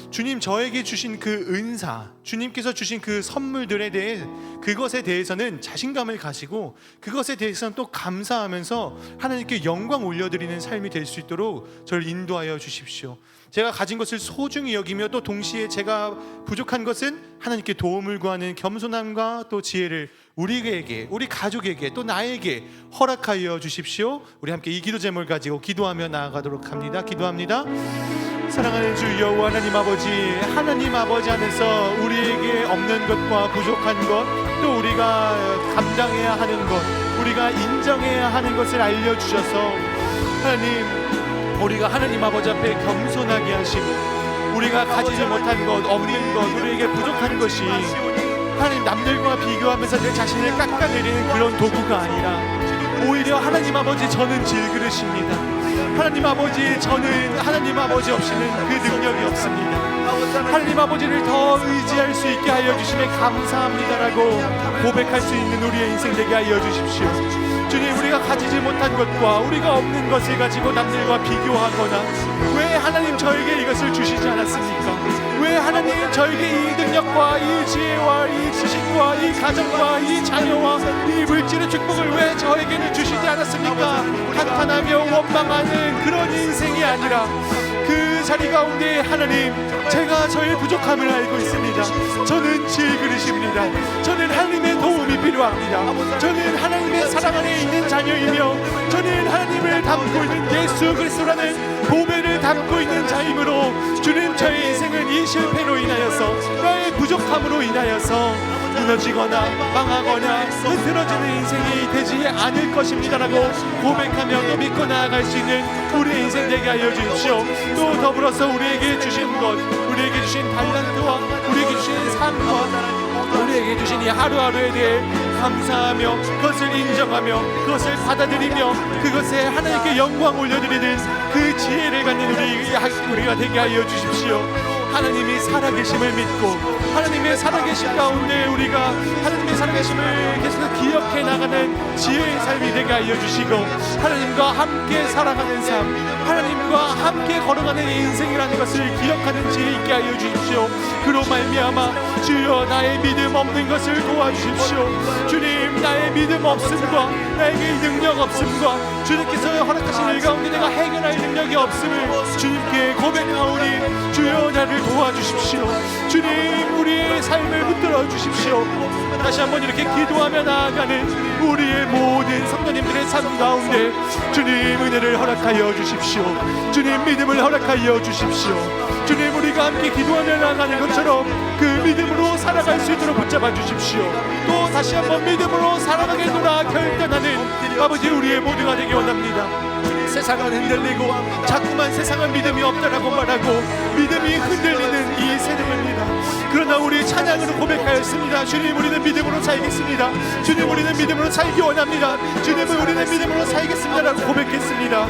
주님, 저에게 주신 그 은사, 주님께서 주신 그 선물들에 대해, 그것에 대해서는 자신감을 가지고 그것에 대해서는 또 감사하면서 하나님께 영광 올려드리는 삶이 될 수 있도록 저를 인도하여 주십시오. 제가 가진 것을 소중히 여기며 또 동시에 제가 부족한 것은 하나님께 도움을 구하는 겸손함과 또 지혜를 우리에게, 우리 가족에게, 또 나에게 허락하여 주십시오. 우리 함께 이 기도 제목을 가지고 기도하며 나아가도록 합니다. 기도합니다. 사랑하는 주 여호와 하나님 아버지 안에서 우리에게 없는 것과 부족한 것, 또 우리가 감당해야 하는 것, 우리가 인정해야 하는 것을 알려주셔서 하나님, 우리가 하나님 아버지 앞에 겸손하게 하시고, 우리가 가지지 못한 것, 없는 것, 우리에게 부족한 것이 하나님 남들과 비교하면서 내 자신을 깎아내리는 그런 도구가 아니라, 오히려 하나님 아버지, 저는 질그릇입니다. 하나님 아버지, 저는 하나님 아버지 없이는 그 능력이 없습니다. 하나님 아버지를 더 의지할 수 있게 하여 주심에 감사합니다라고 고백할 수 있는 우리의 인생 되게 하여 주십시오. 주님, 우리가 가지지 못한 것과 우리가 없는 것을 가지고 남들과 비교하거나, 왜 하나님 저에게 이것을 주시지 않았습니까? 왜 하나님 저에게 이 능력과 이 지혜와 이 지식과 이 가정과 이 자녀와 이 물질의 축복을 왜 저에게는 주시지 않았습니까? 한탄하며 원망하는 그런 인생이 아니라, 그 자리 가운데 하나님, 제가 저의 부족함을 알고 있습니다. 저는 질그릇입니다. 저는 하나님의 도움이 필요합니다. 저는 하나님의 사랑 안에 있는 자녀이며, 저는 하나님을 담고 있는 예수 그리스도라는 보배를 담고 있는 자이므로, 주는 저의 인생은 이 실패로 인하여서, 나의 부족함으로 인하여서 무너지거나 망하거나 흐트러지는 인생이 되지 않을 것입니다라고 고백하며 또 믿고 나아갈 수 있는 우리의 인생 되게 하여 주십시오. 또 더불어서 우리에게 주신 것, 우리에게 주신 달란트와 우리에게 주신 삶과 우리에게 주신 이 하루하루에 대해 감사하며 그것을 인정하며 그것을 받아들이며 그것에 하나님께 영광 올려드리는 그 지혜를 갖는 우리가 되게 하여 주십시오. 하나님이 살아계심을 믿고 하나님의 살아계신 가운데 우리가 하나님의 살아계심을 계속 기억해 나가는 지혜의 삶이 되게 하여 주시고, 하나님과 함께 살아가는 삶, 하나님과 함께 걸어가는 인생이라는 것을 기억하는 지혜 있게 하여 주십시오. 그로 말미암아 주여 나의 믿음 없는 것을 도와주십시오. 주님, 나의 믿음 없음과 나에게 능력 없음과 주님께서 허락하신 일 가운데 내가 해결할 능력이 없음을 주님께 고백하오니 주여 나를 도와주십시오. 주님, 우리의 삶을 붙들어 주십시오. 다시 한번 이렇게 기도하며 나아가는 우리의 모든 성도님들의 삶 가운데 주님 은혜를 허락하여 주십시오. 주님 믿음을 허락하여 주십시오. 주님, 우리가 함께 기도하며 나아가는 것처럼 그 믿음으로 살아갈 수 있도록 붙잡아 주십시오. 또 다시 한번 믿음으로 살아가겠노라 결단하는 아버지 우리의 모두가 되기 원합니다. 세상은 흔들리고 자꾸만 세상은 믿음이 없다라고 말하고 믿음이 흔들리는 이 세대입니다. 그러나 우리 찬양으로 고백하였습니다. 주님, 우리는 믿음으로 살겠습니다. 주님, 우리는 믿음으로 살기 원합니다. 주님은 우리는 믿음으로 살겠습니다라고 고백했습니다.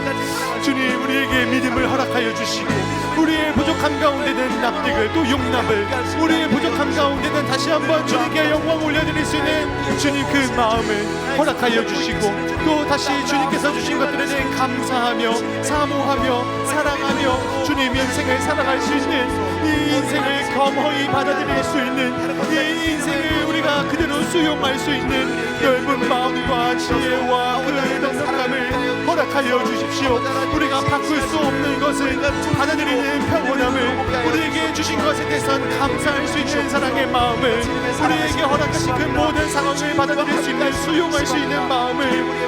주님, 우리에게 믿음을 허락하여 주시고 우리의 부족함 가운데는 납득을 또 용납을, 우리의 부족함 가운데는 다시 한번 주님께 영광 올려드릴 수 있는 주님 그 마음을 허락하여 주시고, 또 다시 주님께서 주신 것들에 대해 감사하며 사모하며 사랑하며 주님 인생을 살아갈 수 있는, 이 인생을 겸허히 받아들일 수 있는, 이 인생을 우리가 그대로 수용할 수 있는 넓은 마음과 지혜와 그 넉넉함을 허락하여 주십시오. 우리가 바꿀 수 없는 것을 받아들이는 평온함을, 우리에게 주신 것에 대해서는 감사할 수 있는 사랑의 마음을, 우리에게 허락하신 그 모든 상황을 받아들일 수 있는, 수용할 수 있는 마음을,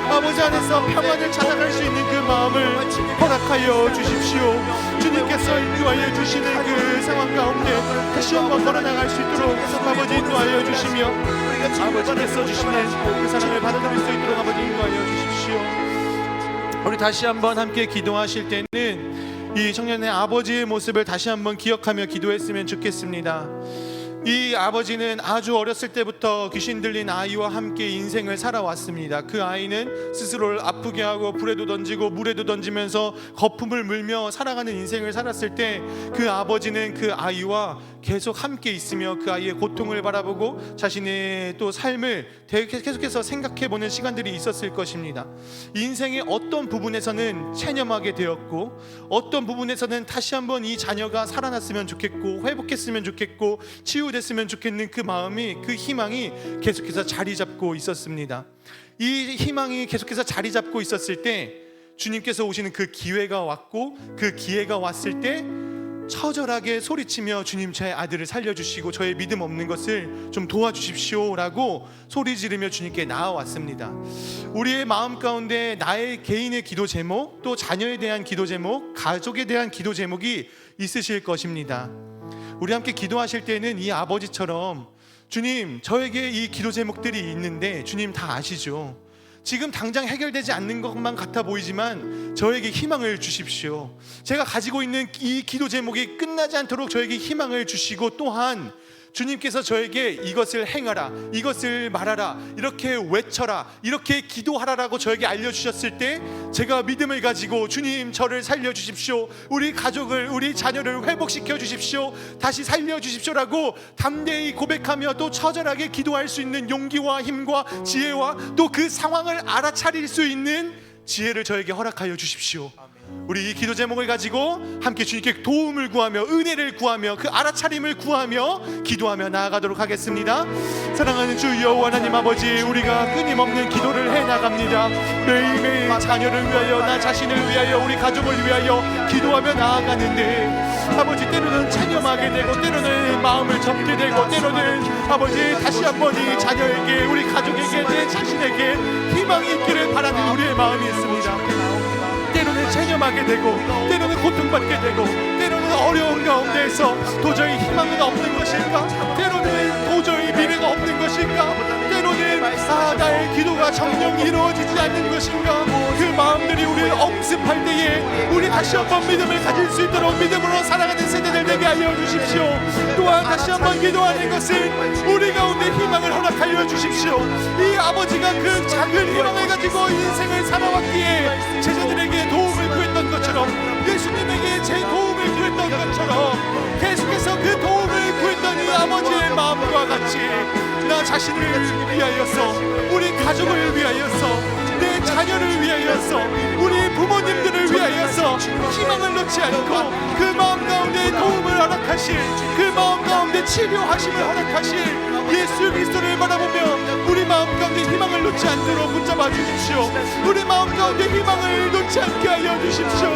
아버지 안에서 평안을 찾아갈 수 있는 그 마음을 허락하여 주십시오. 주님께서 인도하여 주시는 그 상황 가운데 다시 한번 걸어나갈 수 있도록 아버지 인도하여 주시며, 아버지께서 주시는 그 사랑을 받아들일 수 있도록 아버지 인도하여 주십시오. 우리 다시 한번 함께 기도하실 때는 이 청년의 아버지의 모습을 다시 한번 기억하며 기도했으면 좋겠습니다. 이 아버지는 아주 어렸을 때부터 귀신 들린 아이와 함께 인생을 살아왔습니다. 그 아이는 스스로를 아프게 하고 불에도 던지고 물에도 던지면서 거품을 물며 살아가는 인생을 살았을 때 그 아버지는 그 아이와 계속 함께 있으며 그 아이의 고통을 바라보고 자신의 또 삶을 계속해서 생각해보는 시간들이 있었을 것입니다. 인생의 어떤 부분에서는 체념하게 되었고, 어떤 부분에서는 다시 한번 이 자녀가 살아났으면 좋겠고 회복했으면 좋겠고 치유됐으면 좋겠는 그 마음이, 그 희망이 계속해서 자리 잡고 있었습니다. 이 희망이 계속해서 자리 잡고 있었을 때 주님께서 오시는 그 기회가 왔고, 그 기회가 왔을 때 처절하게 소리치며 주님, 제 아들을 살려주시고 저의 믿음 없는 것을 좀 도와주십시오 라고 소리 지르며 주님께 나아왔습니다. 우리의 마음 가운데 나의 개인의 기도 제목, 또 자녀에 대한 기도 제목, 가족에 대한 기도 제목이 있으실 것입니다. 우리 함께 기도하실 때는 이 아버지처럼 주님, 저에게 이 기도 제목들이 있는데 주님 다 아시죠? 지금 당장 해결되지 않는 것만 같아 보이지만 저에게 희망을 주십시오. 제가 가지고 있는 이 기도 제목이 끝나지 않도록 저에게 희망을 주시고, 또한 주님께서 저에게 이것을 행하라, 이것을 말하라, 이렇게 외쳐라, 이렇게 기도하라라고 저에게 알려주셨을 때 제가 믿음을 가지고 주님, 저를 살려주십시오, 우리 가족을, 우리 자녀를 회복시켜 주십시오, 다시 살려주십시오라고 담대히 고백하며 또 처절하게 기도할 수 있는 용기와 힘과 지혜와 또 그 상황을 알아차릴 수 있는 지혜를 저에게 허락하여 주십시오. 우리 이 기도 제목을 가지고 함께 주님께 도움을 구하며 은혜를 구하며 그 알아차림을 구하며 기도하며 나아가도록 하겠습니다. 사랑하는 주 여호와 하나님 아버지, 우리가 끊임없는 기도를 해나갑니다. 매일매일 자녀를 위하여, 나 자신을 위하여, 우리 가족을 위하여 기도하며 나아가는데 아버지, 때로는 체념하게 되고, 때로는 마음을 접게 되고, 때로는 아버지 다시 한번 이 자녀에게, 우리 가족에게, 내 자신에게 희망이 있기를 바라는 우리의 마음이 있습니다. 때로는 체념하게 되고, 때로는 고통받게 되고, 때로는 어려운 가운데에서 도저히 희망은 없는 것일까? 때로는 도저히 미래가 없는 것일까? 때로는 나의 기도가 기도가 정녕 이루어지지 않는 것인가? 그 마음들이 우리를 엄습할 때에 우리 다시 한번 믿음을 가질 수 있도록 믿음으로 살아가는 세대들 되게 하여 주십시오. 또한 다시 한번 기도하는 것은 우리 가운데 희망을 허락하여 주십시오. 이 아버지가 그 작은 희망을 가지고 인생을 살아왔기에 제자들에게 도움을 구했던 것처럼, 예수님에게 제 도움을 구했던 것처럼 계속해서 그 도움을 구했던 이 아버지의 마음과 같이 나 자신을 위하여서, 우리 가족을 위하여서, 내 자녀를 위하여서, 우리 부모님들을 위하여서 희망을 놓지 않고 그 마음 가운데 도움을 허락하실, 그 마음 가운데 치료하심을 허락하실 예수 그리스도를 바라보며 우리 마음 가운데 희망을 놓지 않도록 붙잡아 주십시오. 우리 마음 가운데 희망을 놓지 않게 하여 주십시오.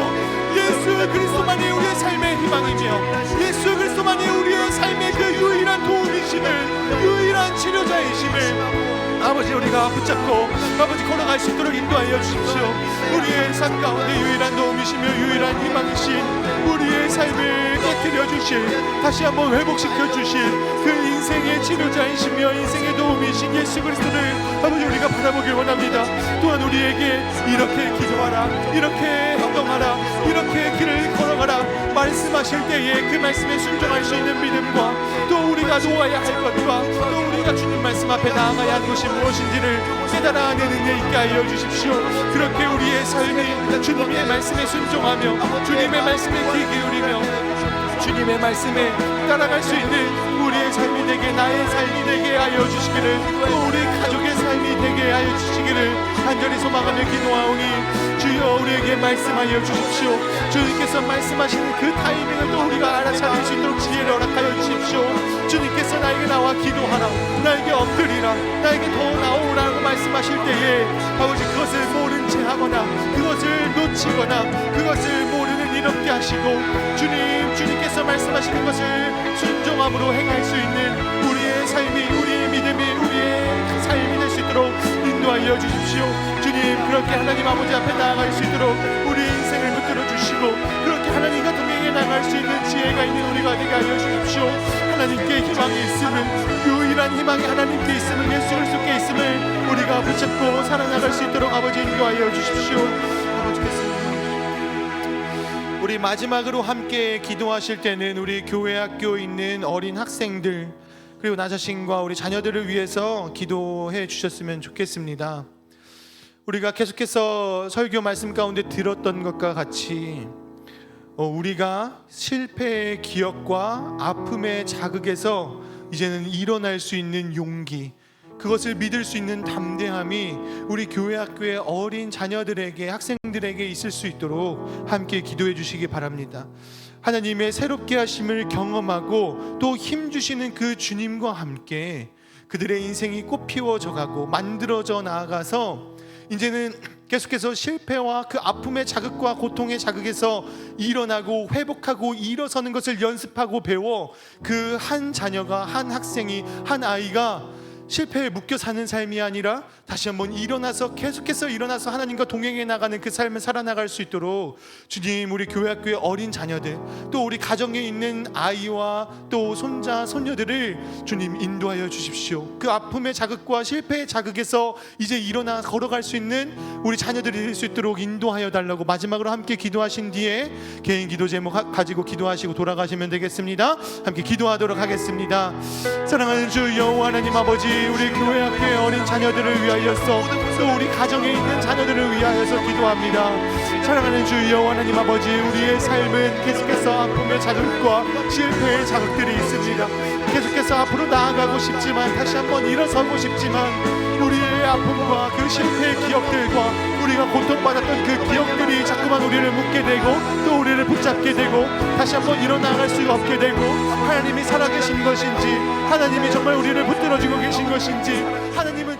예수 그리스도만이 우리의 삶의 희망이며 예수 그리스도만이 우리의 삶의 그 유일한 도움이심을, 유일한 치료자이심을 아버지 우리가 붙잡고 아버지 걸어갈 수 있도록 인도하여 주십시오. 우리의 삶 가운데 유일한 도움이시며 유일한 희망이신 우리의 삶을 깨뜨려 주실, 다시 한번 회복시켜 주실 그 인생의 치료자이시며 인생의 도움이신 예수 그리스도를 아버지 우리가 바라보길 원합니다. 또한 우리에게 이렇게 기도하라, 이렇게 행동하라, 이렇게 길을 걸어가라 말씀하실 때에 그 말씀에 순종할 수 있는 믿음과, 또 우리가 놓아야 할 것과, 또 우리가 주님 말씀 앞에 나아가야 하는 것이 무엇인지를 깨달아내는 은혜 있게 하여 주십시오. 그렇게 우리의 삶이 주님의 말씀에 순종하며 주님의 말씀에 귀 기울이며 주님의 말씀에 따라갈 수 있는 우리의 삶이 되게, 나의 삶이 되게 하여 주시기를, 또 우리 가족의 삶이 되게 하여 주시기를 간절히 소망하며 기도하오니 주여 우리에게 말씀하여 주십시오. 주님께서 말씀하시는 그 타이밍을 또 우리가 알아차릴 수 있도록 지혜를 허락하여 주십시오. 주님께서 나에게 나와 기도하라, 나에게 엎드리라, 나에게 더 나오라고 말씀하실 때에 아버지 그것을 모른 채 하거나 그것을 놓치거나 그것을 모르는 일 없게 하시고 주님께서 말씀하시는 것을 순종함으로 행할 수 있는 우리의 삶이, 우리의 믿음이, 우리의 삶이 될 수 있도록 인도하여 주십시오. 주님 그렇게 하나님 아버지 앞에 나아갈 수 있도록 우리 인생을 붙들어 주시고, 그렇게 하나님과 동행해 나갈 수 있는 지혜가 있는 우리가 되게 하여 주십시오. 하나님께 희망이 있음을, 유일한 희망이 하나님께 있음을, 예수 그리스도께 있음을 우리가 붙잡고 살아나갈 수 있도록 아버지 인도하여 주십시오. 아버지께서 우리 마지막으로 함께 기도하실 때는 우리 교회 학교에 있는 어린 학생들 그리고 나 자신과 우리 자녀들을 위해서 기도해 주셨으면 좋겠습니다. 우리가 계속해서 설교 말씀 가운데 들었던 것과 같이 우리가 실패의 기억과 아픔의 자극에서 이제는 일어날 수 있는 용기, 그것을 믿을 수 있는 담대함이 우리 교회 학교의 어린 자녀들에게, 학생들에게 있을 수 있도록 함께 기도해 주시기 바랍니다. 하나님의 새롭게 하심을 경험하고 또 힘주시는 그 주님과 함께 그들의 인생이 꽃피워져 가고 만들어져 나아가서 이제는 계속해서 실패와 그 아픔의 자극과 고통의 자극에서 일어나고 회복하고 일어서는 것을 연습하고 배워 그 한 자녀가, 한 학생이, 한 아이가 실패에 묶여 사는 삶이 아니라 다시 한번 일어나서 계속해서 일어나서 하나님과 동행해 나가는 그 삶을 살아나갈 수 있도록 주님 우리 교회 학교의 어린 자녀들, 또 우리 가정에 있는 아이와 또 손자 손녀들을 주님 인도하여 주십시오. 그 아픔의 자극과 실패의 자극에서 이제 일어나 걸어갈 수 있는 우리 자녀들이 될 수 있도록 인도하여 달라고 마지막으로 함께 기도하신 뒤에 개인 기도 제목 가지고 기도하시고 돌아가시면 되겠습니다. 함께 기도하도록 하겠습니다. 사랑하는 주 여호와 하나님 아버지, 우리 교회 학교의 어린 자녀들을 위하여서 또 우리 가정에 있는 자녀들을 위하여서 기도합니다. 사랑하는 주 여호와 하나님 아버지, 우리의 삶은 계속해서 아픔의 자극과 실패의 자극들이 있습니다. 계속해서 앞으로 나아가고 싶지만, 다시 한번 일어서고 싶지만 우리의 아픔과 그 실패의 기억들과 우리가 고통받았던 그 기억들이 자꾸만 우리를 묶게 되고 또 우리를 붙잡게 되고 다시 한번 일어나갈 수가 없게 되고, 하나님이 살아계신 것인지, 하나님이 정말 우리를 붙들어주고 계신 것인지, 하나님은